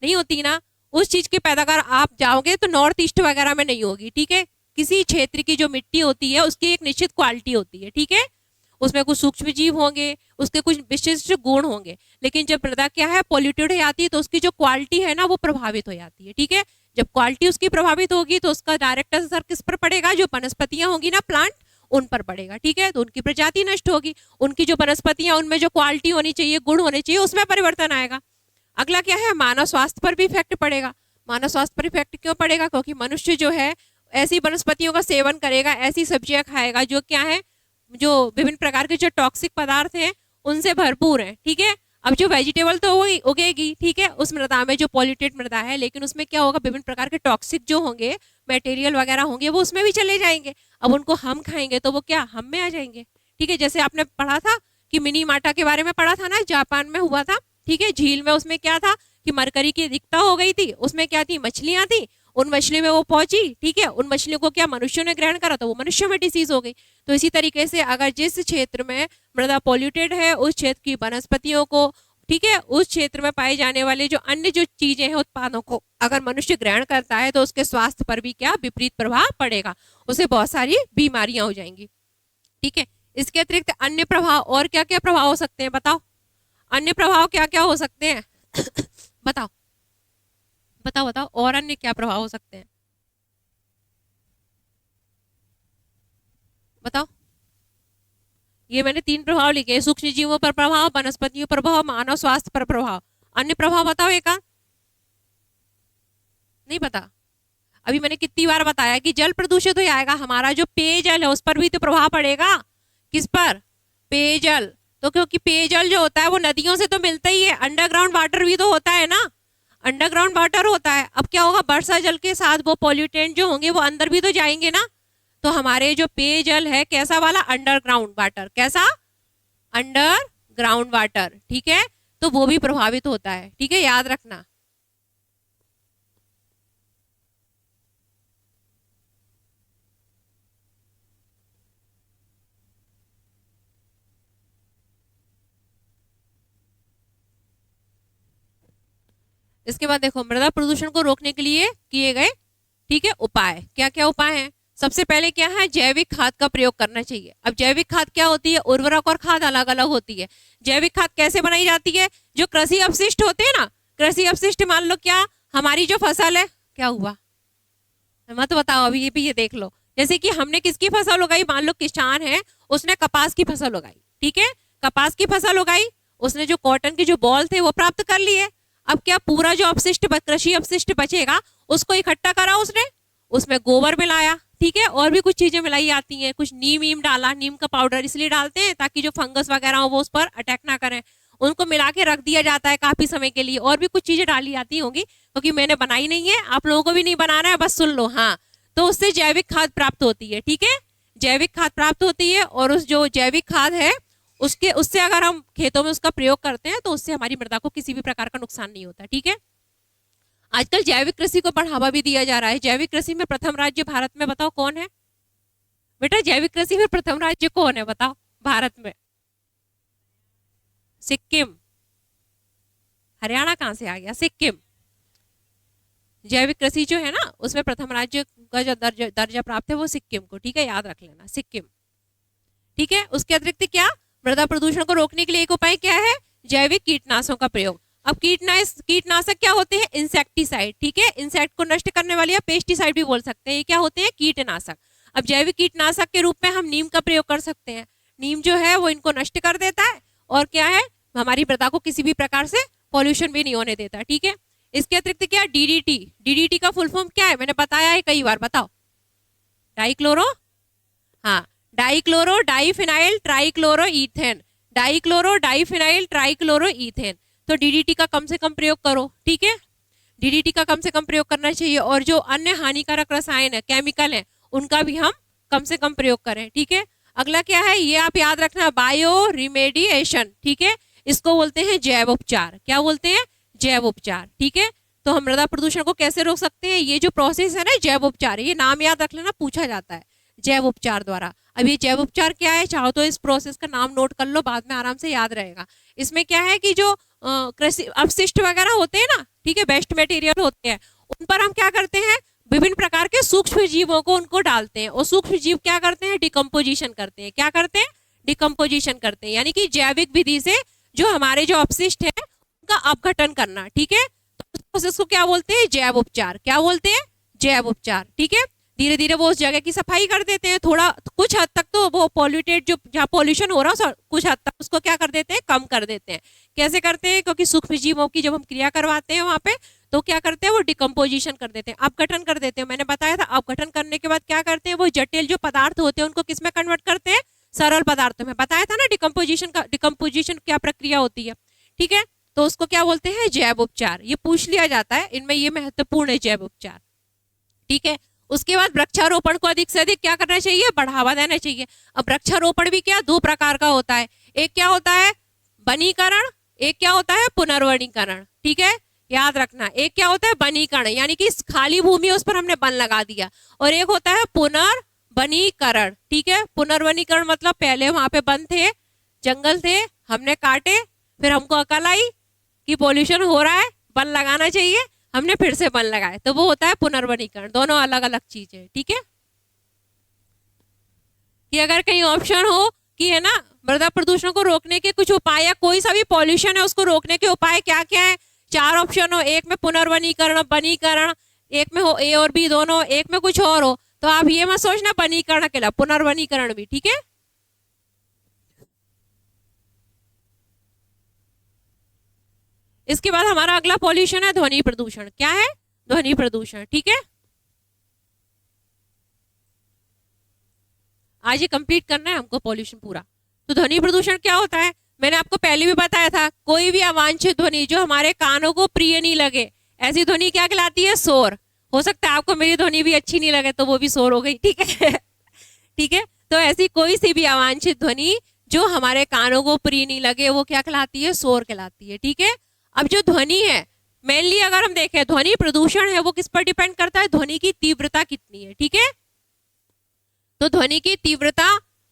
नहीं होती ना। उस चीज की पैदावार आप जाओगे तो नॉर्थ ईस्ट वगैरह में नहीं होगी, ठीक है। किसी क्षेत्र की जो मिट्टी होती है उसकी एक निश्चित क्वालिटी होती है, ठीक है। उसमें कुछ सूक्ष्म जीव होंगे, उसके कुछ विशिष्ट गुण होंगे, लेकिन जब मृदा क्या है पॉल्यूटेड हो जाती है तो उसकी जो क्वालिटी है ना वो प्रभावित हो जाती है, ठीक है। जब क्वालिटी उसकी प्रभावित होगी तो उसका डायरेक्ट असर किस पर पड़ेगा? जो वनस्पतियां होंगी ना, प्लांट, उन पर पड़ेगा, ठीक है। तो उनकी प्रजाति नष्ट होगी, उनकी जो वनस्पतियां, उनमें जो क्वालिटी होनी चाहिए, गुण होने चाहिए, उसमें परिवर्तन आएगा। अगला क्या है? मानव स्वास्थ्य पर भी इफेक्ट पड़ेगा। मानव स्वास्थ्य पर इफेक्ट क्यों पड़ेगा? क्योंकि मनुष्य जो है ऐसी वनस्पतियों का सेवन करेगा, ऐसी सब्जियां खाएगा जो क्या है, जो विभिन्न प्रकार के जो टॉक्सिक पदार्थ हैं उनसे भरपूर है, ठीक है। अब जो वेजिटेबल तो वही उगेगी, ठीक है, उस मृदा में जो पॉल्यूटेड मृदा है, लेकिन उसमें क्या होगा, विभिन्न प्रकार के टॉक्सिक जो होंगे, मटेरियल वगैरह होंगे, वो उसमें भी चले जाएंगे। अब उनको हम खाएंगे तो वो क्या हम में आ जाएंगे, ठीक है। जैसे आपने पढ़ा था कि मिनी माटा के बारे में पढ़ा था ना, जापान में हुआ था, ठीक है। झील में उसमें क्या था कि मरकरी की अधिकता हो गई थी, उसमें क्या थी, मछलियां थी, उन मछली में वो पहुंची, ठीक है, उन मछलियों को क्या मनुष्यों ने ग्रहण करा तो वो मनुष्यों में डिसीज हो गई। तो इसी तरीके से अगर जिस क्षेत्र में मृदा पॉल्यूटेड है उस क्षेत्र की वनस्पतियों को, ठीक है, उस क्षेत्र में पाए जाने वाले जो अन्य जो चीजें हैं, उत्पादों को अगर मनुष्य ग्रहण करता है तो उसके स्वास्थ्य पर भी क्या विपरीत प्रभाव पड़ेगा, उसे बहुत सारी बीमारियां हो जाएंगी, ठीक है। इसके अतिरिक्त अन्य प्रभाव और क्या क्या प्रभाव हो सकते हैं? बताओ, अन्य प्रभाव क्या क्या हो सकते हैं? बताओ बताओ बताओ, और अन्य क्या प्रभाव हो सकते हैं? बताओ। ये मैंने 3 प्रभाव लिखे, सूक्ष्म जीवों पर प्रभाव, वनस्पतियों पर प्रभाव, मानव स्वास्थ्य पर प्रभाव। अन्य प्रभाव बताओ एक आध। नहीं पता? अभी मैंने कितनी बार बताया कि जल प्रदूषित हो जाएगा, हमारा जो पेयजल है उस पर भी तो प्रभाव पड़ेगा। किस पर? पेयजल। तो क्योंकि पेयजल जो होता है वो नदियों से तो मिलता ही है, अंडरग्राउंड वाटर भी तो होता है ना, अंडरग्राउंड वाटर होता है। अब क्या होगा, वर्षा जल के साथ वो पॉल्यूटेंट जो होंगे वो अंदर भी तो जाएंगे ना। तो हमारे जो पेयजल है कैसा वाला? Underground water. कैसा? अंडरग्राउंड वाटर, ठीक है। तो वो भी प्रभावित होता है, ठीक है, याद रखना। इसके बाद देखो, मृदा प्रदूषण को रोकने के लिए किए गए, ठीक है, उपाय। क्या क्या उपाय हैं? सबसे पहले क्या है, जैविक खाद का प्रयोग करना चाहिए। अब जैविक खाद क्या होती है, उर्वरक और खाद अलग अलग होती है। जैविक खाद कैसे बनाई जाती है, जो कृषि अपशिष्ट होते हैं ना, कृषि अपशिष्ट मान लो क्या, हमारी जो फसल है, क्या हुआ मत बताओ अभी, ये भी ये देख लो, जैसे कि हमने किसकी फसल उगाई, मान लो किसान है, उसने कपास की फसल उगाई, ठीक है, कपास की फसल उगाई, उसने जो कॉटन के जो बॉल थे वो प्राप्त कर लिए। अब क्या पूरा जो अपशिष्ट कृषि अपशिष्ट बचेगा उसको इकट्ठा करा उसने, उसमें गोबर मिलाया, ठीक है, और भी कुछ चीजें मिलाई जाती हैं, कुछ नीम वीम डाला, नीम का पाउडर इसलिए डालते हैं ताकि जो फंगस वगैरह हो वो उस पर अटैक ना करें, उनको मिला के रख दिया जाता है काफी समय के लिए, और भी कुछ चीजें डाली जाती होंगी क्योंकि मैंने बनाई नहीं है, आप लोगों को भी नहीं बनाना है, बस सुन लो। हाँ, तो उससे जैविक खाद प्राप्त होती है, ठीक है, जैविक खाद प्राप्त होती है, और उस जो जैविक खाद है उससे अगर हम खेतों में उसका प्रयोग करते हैं तो उससे हमारी मृदा को किसी भी प्रकार का नुकसान नहीं होता, ठीक है। आजकल जैविक कृषि को बढ़ावा भी दिया जा रहा है। जैविक कृषि में प्रथम राज्य भारत में बताओ कौन है बेटा, जैविक कृषि में प्रथम राज्य कौन है बताओ भारत में? सिक्किम। हरियाणा कहां से आ गया, सिक्किम। जैविक कृषि जो है ना उसमें प्रथम राज्य का जो दर्जा प्राप्त है वो सिक्किम को, ठीक है, याद रख लेना, सिक्किम, ठीक है। उसके अतिरिक्त क्या, मृदा प्रदूषण को रोकने के लिए एक उपाय क्या है, जैविक कीटनाशकों का प्रयोग। अब कीटनाशक क्या होते हैं, इंसेक्टिसाइड, ठीक है, इंसेक्ट को नष्ट करने वाले या पेस्टिसाइड भी बोल सकते हैं, ये क्या होते हैं, कीटनाशक। अब जैविक कीटनाशक के रूप में हम नीम का प्रयोग कर सकते हैं, नीम जो है वो इनको नष्ट कर देता है, और क्या है, हमारी मृदा को किसी भी प्रकार से पॉल्यूशन भी नहीं होने देता, ठीक है। इसके अतिरिक्त क्या, डीडीटी, डीडीटी का फुल फॉर्म क्या है, मैंने बताया है कई बार, बताओ, डाइक्लोरो, हाँ, dichloro diphenyl trichloro ethane, dichloro diphenyl trichloro ethane. तो डीडीटी का कम से कम प्रयोग करो, ठीक है, डीडीटी का कम से कम प्रयोग करना चाहिए, और जो अन्य हानिकारक रसायन है, केमिकल है, उनका भी हम कम से कम प्रयोग करें, ठीक है। अगला क्या है, ये आप याद रखना, बायो रिमेडिएशन, ठीक है, इसको बोलते हैं जैव उपचार, क्या बोलते हैं, जैव उपचार, ठीक है। तो हम मृदा प्रदूषण को कैसे रोक सकते हैं, ये जो प्रोसेस है ना जैव उपचार, ये नाम याद रख लेना, पूछा जाता है जैव उपचार द्वारा। अब ये जैव उपचार क्या है, चाहो तो इस प्रोसेस का नाम नोट कर लो, बाद में आराम से याद रहेगा। इसमें क्या है कि जो कृषि अपशिष्ट वगैरह होते हैं ना, ठीक है, वेस्ट मटेरियल होते हैं, उन पर हम क्या करते हैं, विभिन्न प्रकार के सूक्ष्म जीवों को उनको डालते हैं, और सूक्ष्म जीव क्या करते हैं, डिकम्पोजिशन करते हैं, क्या करते हैं, डिकम्पोजिशन करते हैं, यानी कि जैविक विधि से जो हमारे जो अपशिष्ट है उनका अपघटन करना, ठीक है। तो उस प्रोसेस को क्या बोलते हैं, जैव उपचार, क्या बोलते हैं, जैव उपचार, ठीक है। धीरे धीरे वो उस जगह की सफाई कर देते हैं, थोड़ा कुछ हद तक तो वो पॉल्यूटेड जो जहाँ पॉल्यूशन हो रहा है कुछ हद तक उसको क्या कर देते हैं, कम कर देते हैं। कैसे करते हैं, क्योंकि सूक्ष्म जीवों की जब हम क्रिया करवाते हैं वहां पे, तो क्या करते हैं, वो डिकम्पोजिशन कर देते हैं, अपघटन कर देते हैं। मैंने बताया था, अपघटन करने के बाद क्या करते हैं, वो जटिल जो पदार्थ होते हैं उनको किसमें कन्वर्ट करते हैं, सरल पदार्थों में। बताया था ना डिकम्पोजिशन क्या प्रक्रिया होती है, ठीक है। तो उसको क्या बोलते हैं, जैव उपचार। ये पूछ लिया जाता है, इनमें ये महत्वपूर्ण है जैव उपचार, ठीक है। उसके बाद वृक्षारोपण को अधिक से अधिक क्या करना चाहिए, बढ़ावा देना चाहिए। अब वृक्षारोपण भी क्या, दो प्रकार का होता है, एक क्या होता है वनीकरण, एक क्या होता है पुनर्वनीकरण, ठीक है, याद रखना। एक क्या होता है वनीकरण, यानी कि खाली भूमि उस पर हमने वन लगा दिया, और एक होता है पुनर्वनीकरण, ठीक है। पुनर्वनीकरण मतलब पहले वहां पे वन थे, जंगल थे, हमने काटे, फिर हमको अकल आई कि पॉल्यूशन हो रहा है, वन लगाना चाहिए, हमने फिर से वन लगाए, तो वो होता है पुनर्वनीकरण। दोनों अलग अलग चीज है, ठीक है। कि अगर कहीं ऑप्शन हो कि है ना मृदा प्रदूषण को रोकने के कुछ उपाय, या कोई सा भी पॉल्यूशन है उसको रोकने के उपाय क्या क्या है, चार ऑप्शन हो, एक में पुनर्वनीकरण, वनीकरण, एक में हो ए और बी दोनों, एक में कुछ और हो, तो आप ये मत सोचना वनीकरण अकेला, पुनर्वनीकरण भी, ठीक है। इसके बाद हमारा अगला पॉल्यूशन है ध्वनि प्रदूषण। क्या है, ध्वनि प्रदूषण, ठीक है। आज ये कंप्लीट करना है हमको पॉल्यूशन पूरा। तो ध्वनि प्रदूषण क्या होता है, मैंने आपको पहले भी बताया था, कोई भी अवांछित ध्वनि जो हमारे कानों को प्रिय नहीं लगे, ऐसी ध्वनि क्या कहलाती है, शोर। हो सकता है आपको मेरी ध्वनि भी अच्छी नहीं लगे, तो वो भी शोर हो गई, ठीक है ठीक है। तो ऐसी कोई सी भी अवांछित ध्वनि जो हमारे कानों को प्रिय नहीं लगे, वो क्या कहलाती है, शोर कहलाती है, ठीक है। अब जो ध्वनि है, मेनली अगर हम देखें ध्वनि प्रदूषण है वो किस पर डिपेंड करता है, ध्वनि की तीव्रता कितनी है, ठीक है। तो ध्वनि की तीव्रता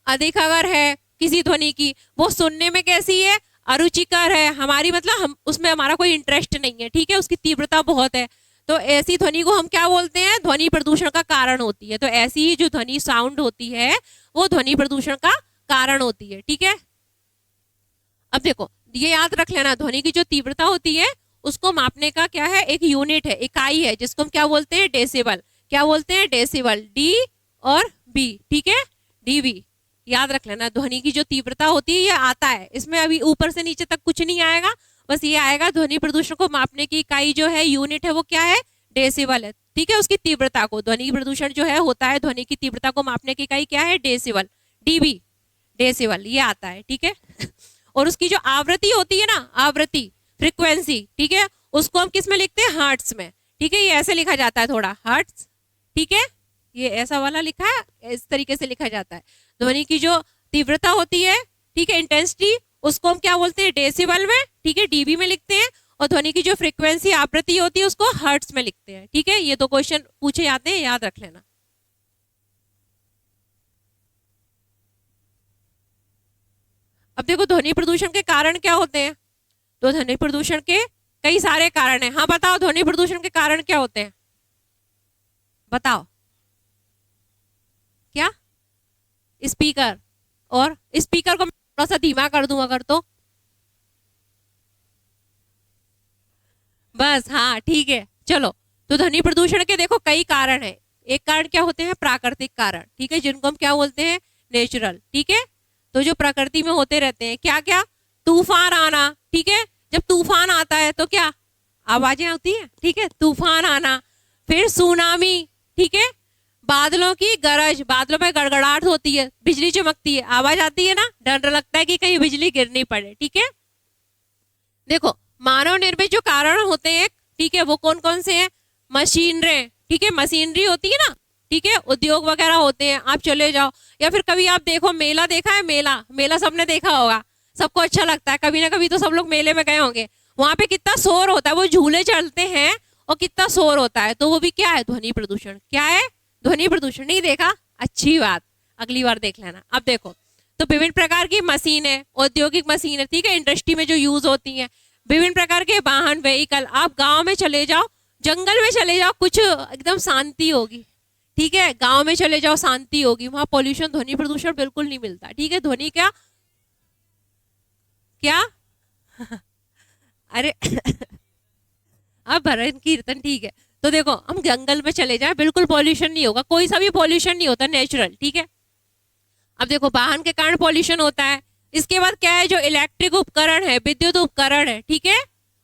अधिक अगर है किसी ध्वनि की, वो सुनने में कैसी है, अरुचिकर है, हमारी मतलब हम उसमें हमारा कोई इंटरेस्ट नहीं है, ठीक है, उसकी तीव्रता बहुत है, तो ऐसी ध्वनि को हम क्या बोलते हैं, ध्वनि प्रदूषण का कारण होती है। तो ऐसी ही जो ध्वनि साउंड होती है वो ध्वनि प्रदूषण का कारण होती है, ठीक है। अब देखो ये याद रख लेना, ध्वनि की जो तीव्रता होती है उसको मापने का क्या है, एक यूनिट है, इकाई है, जिसको हम क्या बोलते हैं, डेसिबल। क्या बोलते हैं, डेसिबल, डी और बी, ठीक है, डीबी। याद रख लेना, ध्वनि की जो तीव्रता होती है ये आता है, इसमें अभी ऊपर से नीचे तक कुछ नहीं आएगा, बस ये आएगा ध्वनि प्रदूषण को मापने की इकाई जो है, यूनिट है, वो क्या है, डेसिबल है, ठीक है। उसकी तीव्रता को, ध्वनि प्रदूषण जो है होता है, ध्वनि की तीव्रता को मापने की इकाई क्या है, डेसिबल, डीबी, डेसिबल, ये आता है, ठीक है। और उसकी जो आवृत्ति होती है ना, आवृत्ति, फ्रीक्वेंसी, ठीक है, उसको हम किस में लिखते हैं, हर्ट्ज में, ठीक है। ये ऐसे लिखा जाता है थोड़ा, हर्ट्ज, ठीक है, ये ऐसा वाला लिखा है, इस तरीके से लिखा जाता है। ध्वनि की जो तीव्रता होती है, ठीक है, इंटेंसिटी, उसको हम क्या बोलते हैं, डेसिबल में, ठीक है, डीबी में लिखते हैं। और ध्वनि की जो फ्रीक्वेंसी, आवृत्ति होती है, उसको हर्ट्ज में लिखते हैं, ठीक है। ये दो क्वेश्चन पूछे जाते हैं, याद रख लेना। अब देखो ध्वनि प्रदूषण के कारण क्या होते हैं, तो ध्वनि प्रदूषण के कई सारे कारण हैं। हाँ बताओ, ध्वनि प्रदूषण के कारण क्या होते हैं, बताओ। क्या, स्पीकर, और स्पीकर को मैं थोड़ा सा धीमा कर दूं अगर, तो बस, हाँ ठीक है, चलो। तो ध्वनि प्रदूषण के देखो कई कारण हैं। एक कारण क्या होते हैं, प्राकृतिक कारण, ठीक है, जिनको हम क्या बोलते हैं, नेचुरल, ठीक है। तो जो प्रकृति में होते रहते हैं, क्या क्या, तूफान आना, ठीक है, जब तूफान आता है तो क्या आवाजें आती है, ठीक है, तूफान आना। फिर सुनामी, ठीक है, बादलों की गरज, बादलों में गड़गड़ाहट होती है, बिजली चमकती है, आवाज आती है ना, डर लगता है कि कहीं बिजली गिरनी पड़े, ठीक है। देखो मानव निर्मित जो कारण होते हैं, ठीक है, वो कौन कौन से हैं, मशीनरी, ठीक है, मशीनरी होती है ना, ठीक है, उद्योग वगैरह होते हैं, आप चले जाओ, या फिर कभी आप देखो, मेला देखा है, मेला, मेला सबने देखा होगा, सबको अच्छा लगता है, कभी ना कभी तो सब लोग मेले में गए होंगे। वहां पे कितना शोर होता है, वो झूले चलते हैं और कितना शोर होता है, तो वो भी क्या है, ध्वनि प्रदूषण। क्या है, ध्वनि प्रदूषण। नहीं देखा, अच्छी बात, अगली बार देख लेना। अब देखो, तो विभिन्न प्रकार की मशीनें, औद्योगिक मशीनें, ठीक है, इंडस्ट्री में जो यूज होती हैं, विभिन्न प्रकार के वाहन, व्हीकल, आप गांव में चले जाओ, जंगल में चले जाओ, कुछ एकदम शांति होगी, ठीक है, गांव में चले जाओ, शांति होगी, वहां पॉल्यूशन, ध्वनि प्रदूषण बिल्कुल नहीं मिलता, ठीक है। ध्वनि क्या क्या अरे अब भजन कीर्तन, ठीक है। तो देखो हम जंगल में चले जाए, बिल्कुल पॉल्यूशन नहीं होगा, कोई सा भी पॉल्यूशन नहीं होता, नेचुरल, ठीक है। अब देखो वाहन के कारण पॉल्यूशन होता है। इसके बाद क्या है, जो इलेक्ट्रिक उपकरण है, विद्युत उपकरण है, ठीक है,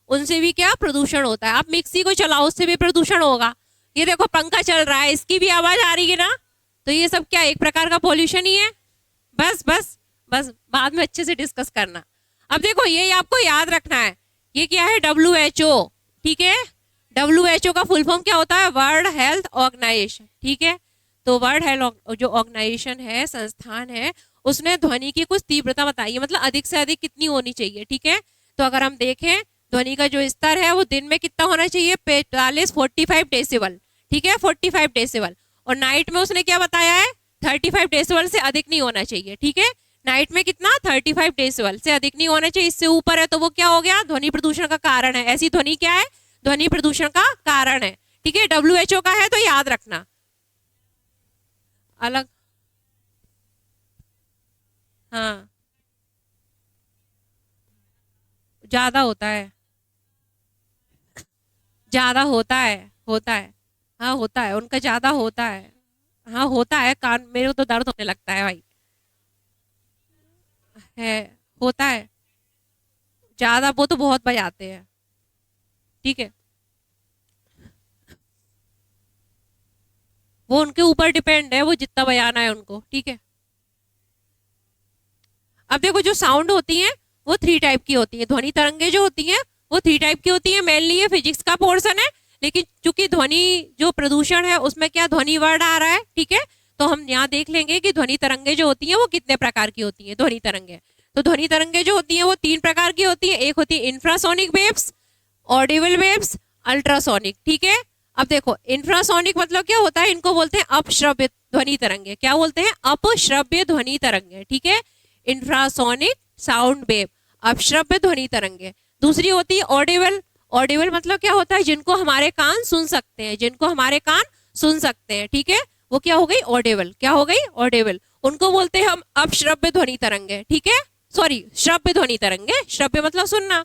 उनसे भी क्या प्रदूषण होता है। आप मिक्सी को चलाओ, उससे भी प्रदूषण होगा। ये देखो पंखा चल रहा है, इसकी भी आवाज आ रही है ना, तो ये सब क्या एक प्रकार का पॉल्यूशन ही है। बस बस बस, बाद में अच्छे से डिस्कस करना। अब देखो ये आपको याद रखना है, ये क्या है, WHO, ठीक है। WHO का फुल फॉर्म क्या होता है, वर्ल्ड हेल्थ ऑर्गेनाइजेशन, ठीक है। तो वर्ल्ड हेल्थ जो ऑर्गेनाइजेशन है, संस्थान है, उसने ध्वनि की कुछ तीव्रता बताई है, मतलब अधिक से अधिक कितनी होनी चाहिए, ठीक है। तो अगर हम देखें ध्वनि का जो स्तर है वो दिन में कितना होना चाहिए, 45 डेसिबल, ठीक है, 45 डेसिबल। और नाइट में उसने क्या बताया है, 35 डेसिबल से अधिक नहीं होना चाहिए, ठीक है। नाइट में कितना, 35 डेसिबल से अधिक नहीं होना चाहिए, इससे ऊपर है तो वो क्या हो गया, ध्वनि प्रदूषण का कारण है। ऐसी ध्वनि क्या है, ध्वनि प्रदूषण का कारण है, ठीक है। WHO का है तो याद रखना। अलग, हाँ, ज्यादा होता है, ज्यादा होता है, हाँ होता है, उनका ज्यादा होता है, हाँ होता है, कान मेरे को तो दर्द होने लगता है भाई, है, होता है, ज्यादा वो तो बहुत बजाते हैं, ठीक है, वो उनके ऊपर डिपेंड है, वो जितना बजाना है उनको, ठीक है। अब देखो जो साउंड होती है वो 3 टाइप की होती है, ध्वनि तरंगे जो होती हैं वो 3 टाइप की होती है। मेनली ये फिजिक्स का पोर्शन है, लेकिन चूंकि ध्वनि जो प्रदूषण है उसमें क्या ध्वनि वर्ड आ रहा है, ठीक है, तो हम यहाँ देख लेंगे कि ध्वनि तरंगे जो होती हैं वो कितने प्रकार की होती हैं। ध्वनि तरंगे, तो ध्वनि तरंगे जो होती हैं वो 3 प्रकार की होती है। एक होती है infrasonic waves, Audible waves, ultrasonic, ठीक है। अब देखो इंफ्रासोनिक मतलब क्या होता है, इनको बोलते हैं अपश्रव्य ध्वनि तरंगे। क्या बोलते हैं, अपश्रव्य ध्वनि तरंगे, ठीक है। इंफ्रासोनिक साउंड वेव, अपश्रव्य ध्वनि तरंगे। दूसरी होती है ऑडिबल, ऑडिबल मतलब क्या होता है, जिनको हमारे कान सुन सकते हैं, जिनको हमारे कान सुन सकते हैं, ठीक है, वो क्या हो गई ऑडिबल, क्या हो गई ऑडिबल। उनको बोलते हैं हम अपश्रव्य ध्वनि तरंगे, ठीक है, सॉरी श्रव्य ध्वनि तरंगे, श्रव्य मतलब सुनना।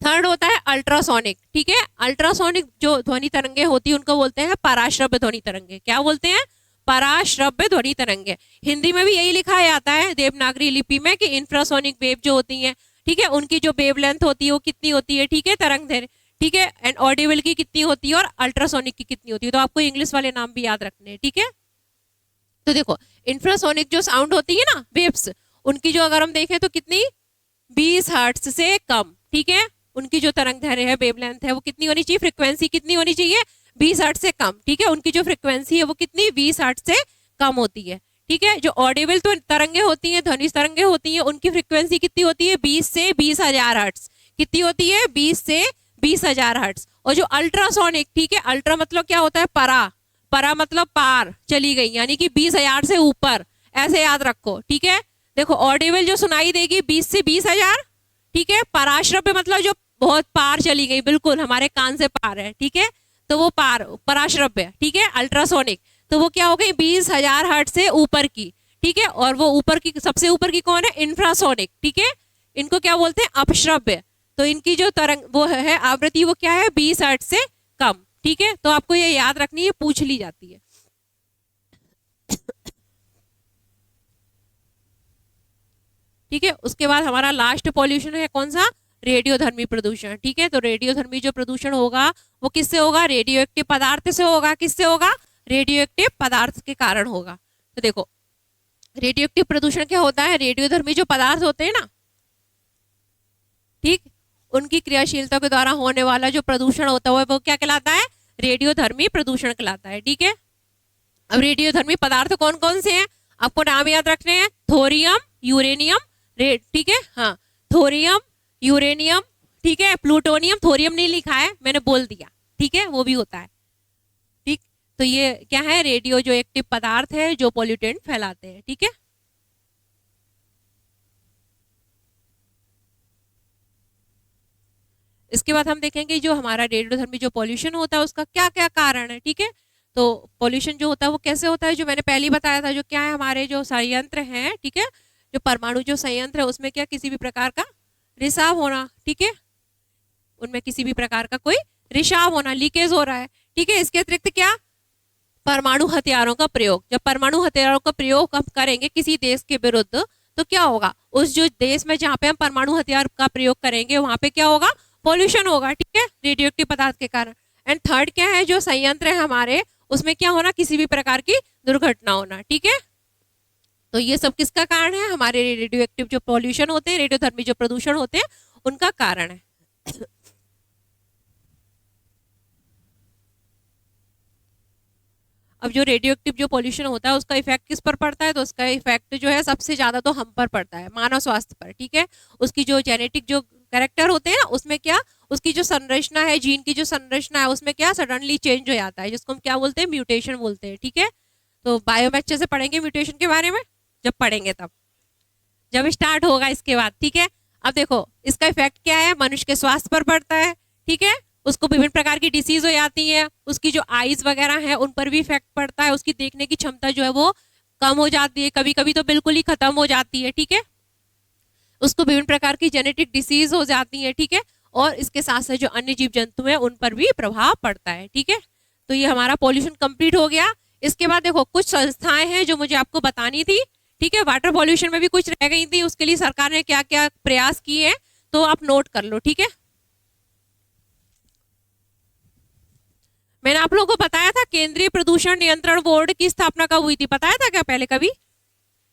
थर्ड होता है अल्ट्रासोनिक, ठीक है, अल्ट्रासोनिक जो ध्वनि तरंगे होती है उनको बोलते हैं पराश्रव्य ध्वनि तरंगे। क्या बोलते हैं, पराश्रव्य ध्वनि तरंगे। हिंदी में भी यही लिखा जाता है देवनागरी लिपि में कि इंफ्रासोनिक वेव जो होती है, ठीक है, उनकी जो वेव लेंथ होती है वो कितनी होती है, ठीक है, तरंग दैर्घ्य, ठीक है, एंड ऑडिबल की कितनी होती है और अल्ट्रासोनिक की कितनी होती है। तो आपको इंग्लिश वाले नाम भी याद रखने हैं, ठीक है। तो देखो इंफ्रासोनिक जो साउंड होती है ना वेव्स, उनकी जो अगर हम देखें तो कितनी 20 हर्ट्ज से कम, ठीक है, उनकी जो तरंग दैर्घ्य है वेव लेंथ है वो कितनी होनी चाहिए, फ्रीक्वेंसी कितनी होनी चाहिए, 20 हर्ट्ज से कम, ठीक है, उनकी जो फ्रीक्वेंसी है वो कितनी 20 हर्ट्ज से कम होती है, ठीक है। जो ऑडिबल तो तरंगे होती हैं, ध्वनि तरंगे होती हैं, उनकी फ्रीक्वेंसी कितनी होती है 20 से 20,000 हर्ट्ज, कितनी होती है 20 से 20,000 हर्ट्ज। और जो अल्ट्रासोनिक, ठीक है, अल्ट्रा मतलब क्या होता है परा, परा मतलब पार चली गई, यानी कि 20,000 से ऊपर, ऐसे याद रखो, ठीक है। देखो ऑडिबल जो सुनाई देगी 20 से 20,000, ठीक है, पराश्रव्य मतलब जो बहुत पार चली गई, बिल्कुल हमारे कान से पार है, ठीक है, तो वो पार पराश्रव्य, ठीक है। अल्ट्रासोनिक तो वो क्या हो गई 20,000 हर्ट्ज से ऊपर की, ठीक है, और वो ऊपर की सबसे ऊपर की कौन है, इंफ्रासोनिक, ठीक है, इनको क्या बोलते हैं अपश्रव्य। तो इनकी जो तरंग वो है आवृत्ति वो क्या है 20 हर्ट्ज से कम, ठीक है। तो आपको ये याद रखनी है, पूछ ली जाती है। ठीक है, उसके बाद हमारा लास्ट पॉल्यूशन है कौन सा, रेडियोधर्मी प्रदूषण, ठीक है। तो रेडियोधर्मी जो प्रदूषण होगा वो किससे होगा, रेडियो एक्टिव पदार्थ से होगा, किससे होगा, रेडियो एक्टिव पदार्थ के कारण होगा। तो देखो रेडियो एक्टिव प्रदूषण क्या होता है, रेडियोधर्मी जो पदार्थ होते हैं ना, ठीक, उनकी क्रियाशीलता के द्वारा होने वाला जो प्रदूषण होता है वो क्या कहलाता है, रेडियोधर्मी प्रदूषण कहलाता है, ठीक है। अब रेडियोधर्मी पदार्थ कौन कौन से हैं, आपको नाम याद रखने हैं, थोरियम, यूरेनियम, ठीक है, हाँ, थोरियम, यूरेनियम, ठीक है, प्लूटोनियम, थोरियम नहीं लिखा है मैंने बोल दिया, ठीक है, वो भी होता है, ठीक। तो ये क्या है, रेडियो जो एक्टिव पदार्थ है जो पॉल्यूटेंट फैलाते हैं, ठीक है। इसके बाद हम देखेंगे जो हमारा रेडियोधर्मी जो पॉल्यूशन होता है उसका क्या क्या कारण है, ठीक है। तो पॉल्यूशन जो होता है वो कैसे होता है, जो मैंने पहले बताया था, जो क्या है हमारे जो संयंत्र हैं, ठीक है, जो परमाणु जो संयंत्र है उसमें क्या किसी भी प्रकार का रिसाव होना, ठीक है, उनमें किसी भी प्रकार का कोई रिसाव होना, लीकेज हो रहा है, ठीक है। इसके अतिरिक्त क्या, परमाणु हथियारों का प्रयोग, जब परमाणु हथियारों का प्रयोग हम करेंगे किसी देश के विरुद्ध तो क्या होगा, उस जो देश में जहाँ पे हम परमाणु हथियार का प्रयोग करेंगे वहां पे क्या होगा, पॉल्यूशन होगा, ठीक है, रेडियोएक्टिव पदार्थ के कारण। एंड थर्ड क्या है, जो संयंत्र है हमारे उसमें क्या होना, किसी भी प्रकार की दुर्घटना होना, ठीक है। तो ये सब किसका कारण है, हमारे रेडियोएक्टिव जो पॉल्यूशन होते हैं, रेडियोधर्मी जो प्रदूषण होते हैं उनका कारण है। अब जो रेडियोएक्टिव जो पॉल्यूशन होता है उसका इफेक्ट किस पर पड़ता है, तो उसका इफेक्ट जो है सबसे ज्यादा तो हम पर पड़ता है, मानव स्वास्थ्य पर, ठीक है। उसकी जो जेनेटिक जो कैरेक्टर होते हैं ना उसमें क्या, उसकी जो संरचना है, जीन की जो संरचना है उसमें क्या सडनली चेंज हो जाता है, जिसको हम क्या बोलते हैं, म्यूटेशन बोलते हैं, ठीक है। तो बायो में अच्छे से पढ़ेंगे म्यूटेशन के बारे में, जब पढ़ेंगे तब, जब स्टार्ट होगा इसके बाद, ठीक है। अब देखो इसका इफेक्ट क्या है, मनुष्य के स्वास्थ्य पर पड़ता है, ठीक है, उसको विभिन्न प्रकार की डिसीज हो जाती है, उसकी जो आईज वगैरह है उन पर भी इफेक्ट पड़ता है, उसकी देखने की क्षमता जो है वो कम हो जाती है, कभी कभी तो बिल्कुल ही खत्म हो जाती है, ठीक है। उसको विभिन्न प्रकार की जेनेटिक डिसीज हो जाती है, ठीक है, और इसके साथ साथ जो अन्य जीव जंतु हैं उन पर भी प्रभाव पड़ता है, ठीक है। तो ये हमारा पॉल्यूशन कंप्लीट हो गया। इसके बाद देखो कुछ संस्थाएं हैं जो मुझे आपको बतानी थी, ठीक है, वाटर पॉल्यूशन में भी कुछ रह गई थी, उसके लिए सरकार ने क्या क्या प्रयास किए हैं तो आप नोट कर लो, ठीक है। मैंने आप लोगों को बताया था केंद्रीय प्रदूषण नियंत्रण बोर्ड की स्थापना कब हुई थी, बताया था क्या पहले कभी,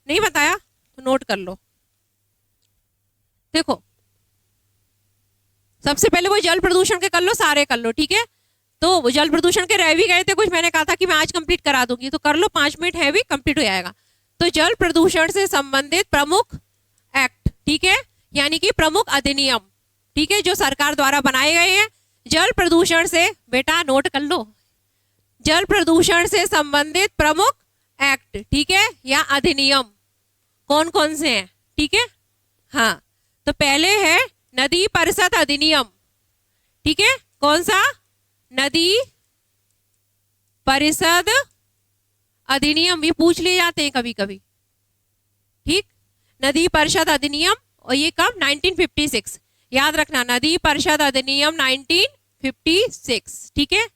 नहीं बताया, तो नोट कर लो। देखो सबसे पहले वो जल प्रदूषण के कर लो, सारे कर लो, ठीक है। तो जल प्रदूषण के रह भी गए थे कुछ, मैंने कहा था कि मैं आज कंप्लीट करा दूंगी, तो कर लो, 5 मिनट है भी कंप्लीट हो जाएगा। तो जल प्रदूषण से संबंधित प्रमुख एक्ट, ठीक है, यानी कि प्रमुख अधिनियम, ठीक है, जो सरकार द्वारा बनाए गए हैं जल प्रदूषण से, बेटा नोट कर लो, जल प्रदूषण से संबंधित प्रमुख एक्ट, ठीक है, या अधिनियम कौन कौन से हैं, ठीक है। हाँ, तो पहले है नदी परिषद अधिनियम, ठीक है, कौन सा? नदी परिषद अधिनियम, ये पूछ लिए जाते हैं कभी कभी। ठीक, नदी परिषद अधिनियम, और ये कब? 1956। याद रखना, नदी परिषद अधिनियम 1956। ठीक है।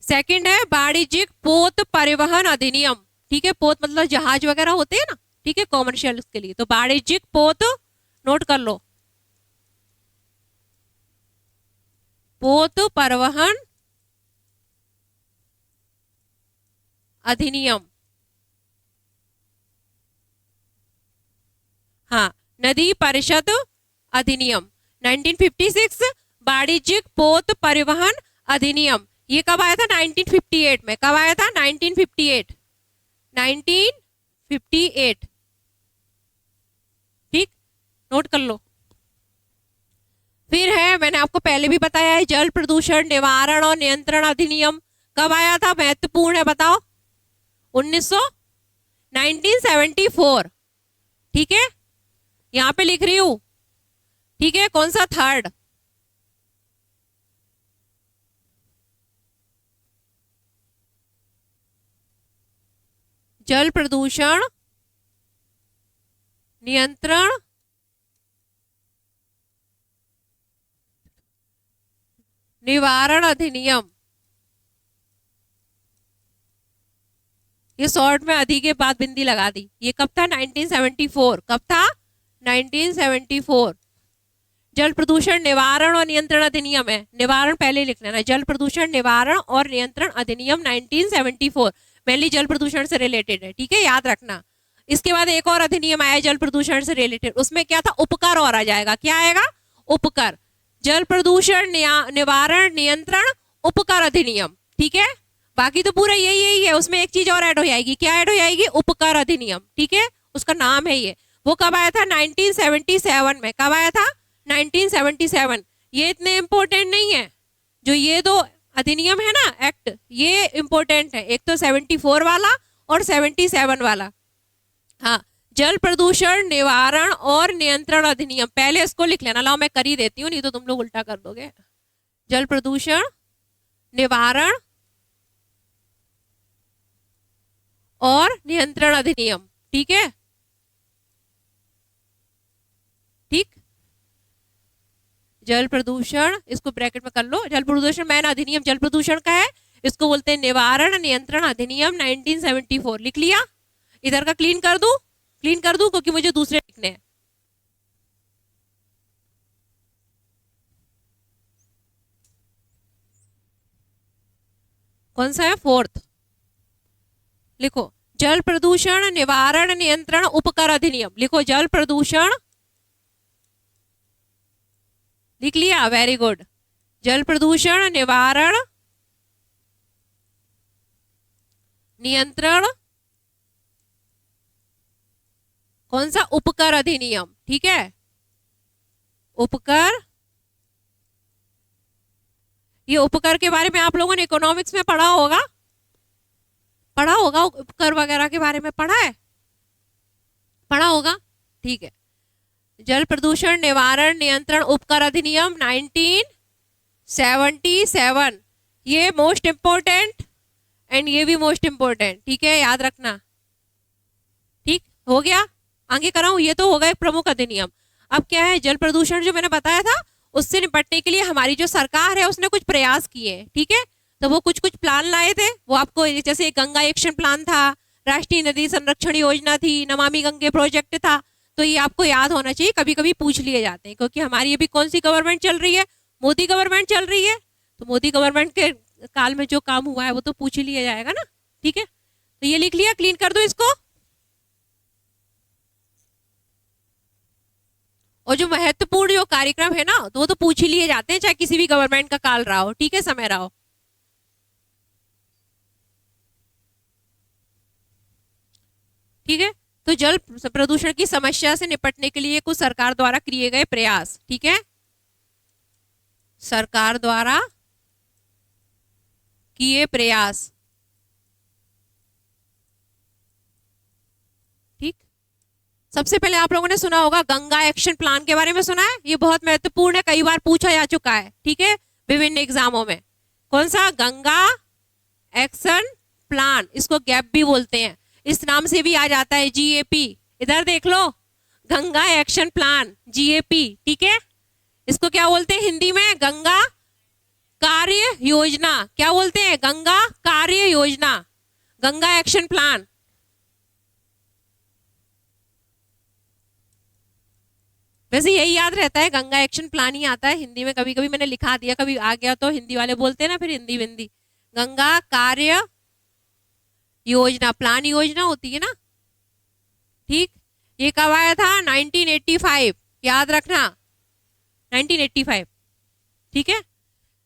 सेकंड है वाणिज्यिक पोत परिवहन अधिनियम। ठीक है, पोत मतलब जहाज वगैरह होते हैं ना, ठीक है, कॉमर्शियल के लिए, तो वाणिज्यिक पोत, नोट कर लो, पोत परिवहन अधिनियम। हाँ, नदी परिषद अधिनियम 1956, वाणिज्यिक पोत परिवहन अधिनियम। ये कब आया था? 1958 में। कब आया था? 1958। 1958। ठीक, नोट कर लो। फिर है, मैंने आपको पहले भी बताया है, जल प्रदूषण निवारण और नियंत्रण अधिनियम। कब आया था? महत्वपूर्ण है, बताओ। 1974। ठीक है, यहां पे लिख रही हूं। ठीक है, कौन सा? थर्ड। जल प्रदूषण नियंत्रण निवारण अधिनियम। ये शॉर्ट में अधि के बाद बिंदी लगा दी। ये कब था? 1974। कब था? 1974। जल प्रदूषण निवारण और नियंत्रण अधिनियम है, निवारण पहले लिख लेना। जल प्रदूषण निवारण और नियंत्रण अधिनियम 1974 मेनली जल प्रदूषण से रिलेटेड है। ठीक है, याद रखना। इसके बाद एक और अधिनियम आया जल प्रदूषण से रिलेटेड, उसमें क्या था? उपकर और आ जाएगा। क्या आएगा? उपकर। जल प्रदूषण निवारण नियंत्रण उपकर अधिनियम। ठीक है, बाकी तो पूरा यही यही है, उसमें एक चीज और ऐड हो जाएगी। क्या ऐड हो जाएगी? उपकर अधिनियम। ठीक है, उसका नाम है ये। वो कब आया था? 1977 में। कब आया था? 1977। ये इतने इंपॉर्टेंट नहीं है, जो ये दो अधिनियम है ना, एक्ट, ये इंपॉर्टेंट है। एक तो 74 वाला और 77 वाला। हाँ, जल प्रदूषण निवारण और नियंत्रण अधिनियम, पहले इसको लिख लेना। लाओ मैं कर ही देती हूँ, नहीं तो तुम लोग उल्टा कर दोगे। जल प्रदूषण निवारण और नियंत्रण अधिनियम। ठीक है, ठीक। जल प्रदूषण, इसको ब्रैकेट में कर लो। जल प्रदूषण मैन अधिनियम जल प्रदूषण का है, इसको बोलते हैं निवारण नियंत्रण अधिनियम 1974। लिख लिया? इधर का क्लीन कर दूं? क्लीन कर दूं, क्योंकि मुझे दूसरे लिखने हैं। कौन सा है? फोर्थ। लिखो, जल प्रदूषण निवारण नियंत्रण उपकर अधिनियम। लिखो, जल प्रदूषण, लिख लिया? Very good. जल प्रदूषण निवारण नियंत्रण, कौन सा? उपकर अधिनियम। ठीक है, उपकर। ये उपकर के बारे में आप लोगों ने इकोनॉमिक्स में पढ़ा होगा, पढ़ा होगा, उपकर वगैरह के बारे में पढ़ा है, पढ़ा होगा। ठीक है, जल प्रदूषण निवारण नियंत्रण उपकर अधिनियम 1977, ये मोस्ट इंपोर्टेंट एंड ये भी मोस्ट इंपोर्टेंट। ठीक है, याद रखना। ठीक हो गया? आगे कराऊं? ये तो होगा एक प्रमुख अधिनियम। अब क्या है? जल प्रदूषण जो मैंने बताया था, उससे निपटने के लिए हमारी जो सरकार है उसने कुछ प्रयास किए हैं। ठीक है, तो वो कुछ कुछ प्लान लाए थे, वो आपको, जैसे गंगा एक्शन प्लान था, राष्ट्रीय नदी संरक्षण योजना थी, नमामि गंगे प्रोजेक्ट था। तो ये आपको याद होना चाहिए, कभी कभी पूछ लिए जाते हैं, क्योंकि हमारी अभी कौन सी गवर्नमेंट चल रही है? मोदी गवर्नमेंट चल रही है। तो मोदी गवर्नमेंट के काल में जो काम हुआ है वो तो पूछ ही लिया जाएगा ना। ठीक है, तो ये लिख लिया? क्लीन कर दो इसको। और जो महत्वपूर्ण जो कार्यक्रम है ना, तो वो तो पूछ ही लिए जाते हैं, चाहे किसी भी गवर्नमेंट का काल रहा हो। ठीक है, समय रहा हो। ठीक है, तो जल प्रदूषण की समस्या से निपटने के लिए कुछ सरकार द्वारा किए गए प्रयास। ठीक है, सरकार द्वारा किए प्रयास। ठीक, सबसे पहले आप लोगों ने सुना होगा गंगा एक्शन प्लान के बारे में सुना है, ये बहुत महत्वपूर्ण है, कई बार पूछा जा चुका है, ठीक है, विभिन्न एग्जामों में। कौन सा? गंगा एक्शन प्लान, इसको गैप भी बोलते हैं, इस नाम से भी आ जाता है, GAP। इधर देख लो, गंगा एक्शन प्लान, GAP, ठीक है। इसको क्या बोलते हैं हिंदी में? गंगा कार्य योजना। क्या बोलते हैं? गंगा कार्य योजना, गंगा एक्शन प्लान। वैसे यही याद रहता है, गंगा एक्शन प्लान ही आता है हिंदी में, कभी कभी मैंने लिखा दिया, कभी आ गया तो हिंदी वाले बोलते हैं ना, फिर हिंदी विंदी। गंगा कार्य योजना, प्लान योजना होती है ना, ठीक। ये कब आया था? 1985, याद रखना, 1985, ठीक है।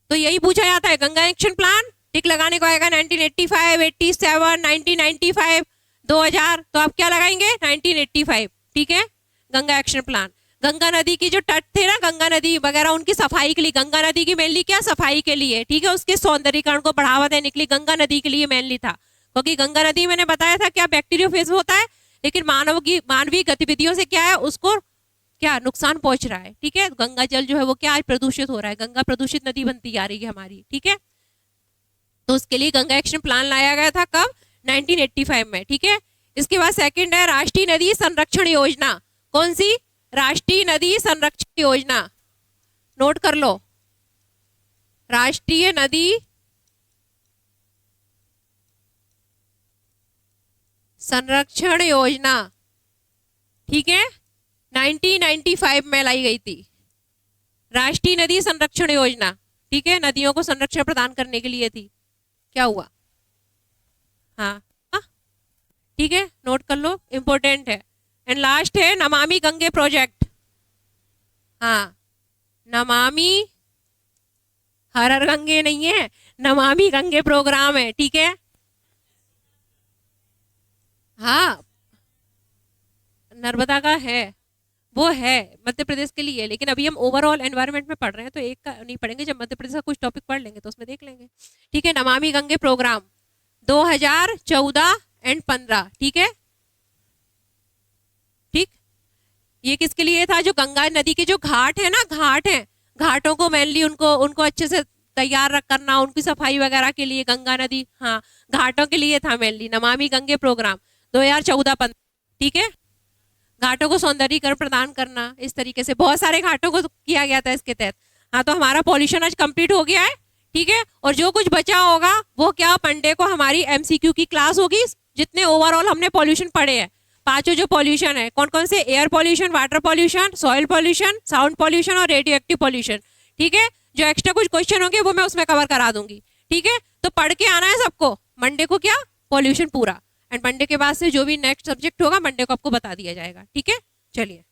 तो यही पूछा जाता है, गंगा एक्शन प्लान, टिक लगाने को आएगा 1985, 87, 1995, 2000, तो आप क्या लगाएंगे? 1985, ठीक है, गंगा एक्शन प्लान। गंगा नदी की जो तट थे ना, गंगा नदी वगैरह, उनकी सफाई के लिए, गंगा नदी की मेनली क्या? सफाई के लिए, ठीक है, उसके सौंदर्यीकरण को बढ़ावा देने के लिए गंगा नदी के लिए मेनली था, क्योंकि गंगा नदी मैंने बताया था क्या बैक्टीरियोफेज होता है, लेकिन मानवीय गतिविधियों से क्या है, उसको क्या नुकसान पहुंच रहा है, ठीक है। गंगा जल जो है वो क्या प्रदूषित हो रहा है, गंगा प्रदूषित नदी बनती जा रही है हमारी, ठीक है। तो उसके लिए गंगा एक्शन प्लान लाया गया था, कब? 1985 में, ठीक है। इसके बाद सेकंड है राष्ट्रीय नदी संरक्षण योजना। कौन सी? राष्ट्रीय नदी संरक्षण योजना, नोट कर लो, राष्ट्रीय नदी संरक्षण योजना, ठीक है, 1995 में लाई गई थी, राष्ट्रीय नदी संरक्षण योजना, ठीक है, नदियों को संरक्षण प्रदान करने के लिए थी। क्या हुआ? हाँ, ठीक है, नोट कर लो, इंपॉर्टेंट है। एंड लास्ट है नमामि गंगे प्रोजेक्ट। हाँ, नमामि, हर हर गंगे नहीं है, नमामि गंगे प्रोग्राम है, ठीक है। हाँ, नर्मदा का है, वो है मध्य प्रदेश के लिए, लेकिन अभी हम ओवरऑल एनवायरनमेंट में पढ़ रहे हैं, तो एक का नहीं पढ़ेंगे, जब मध्य प्रदेश का कुछ टॉपिक पढ़ लेंगे तो उसमें देख लेंगे, ठीक है। नमामि गंगे प्रोग्राम 2014 एंड 15, ठीक है, ठीक। ये किसके लिए था? जो गंगा नदी के जो घाट है ना, घाट है, घाटों को मेनली उनको अच्छे से तैयार करना, उनकी सफाई वगैरह के लिए, गंगा नदी, हाँ, घाटों के लिए था मेनली नमामि गंगे प्रोग्राम 2014-15, ठीक है। घाटों को सौंदर्यीकरण प्रदान करना, इस तरीके से बहुत सारे घाटों को किया गया था इसके तहत। हाँ, तो हमारा पॉल्यूशन आज कंप्लीट हो गया है, ठीक है। और जो कुछ बचा होगा वो क्या, मंडे को हमारी MCQ की क्लास होगी, जितने ओवरऑल हमने पॉल्यूशन पढ़े हैं, पांचों जो पॉल्यूशन है, कौन कौन से? Air pollution, water pollution, soil pollution, sound pollution और रेडियो एक्टिव पॉल्यूशन, ठीक है। जो एक्स्ट्रा कुछ क्वेश्चन होंगे वो मैं उसमें कवर करा दूंगी, ठीक है। तो पढ़ के आना है सबको, मंडे को क्या, पॉल्यूशन पूरा, एंड मंडे के बाद से जो भी नेक्स्ट सब्जेक्ट होगा मंडे को आपको बता दिया जाएगा, ठीक है। चलिए।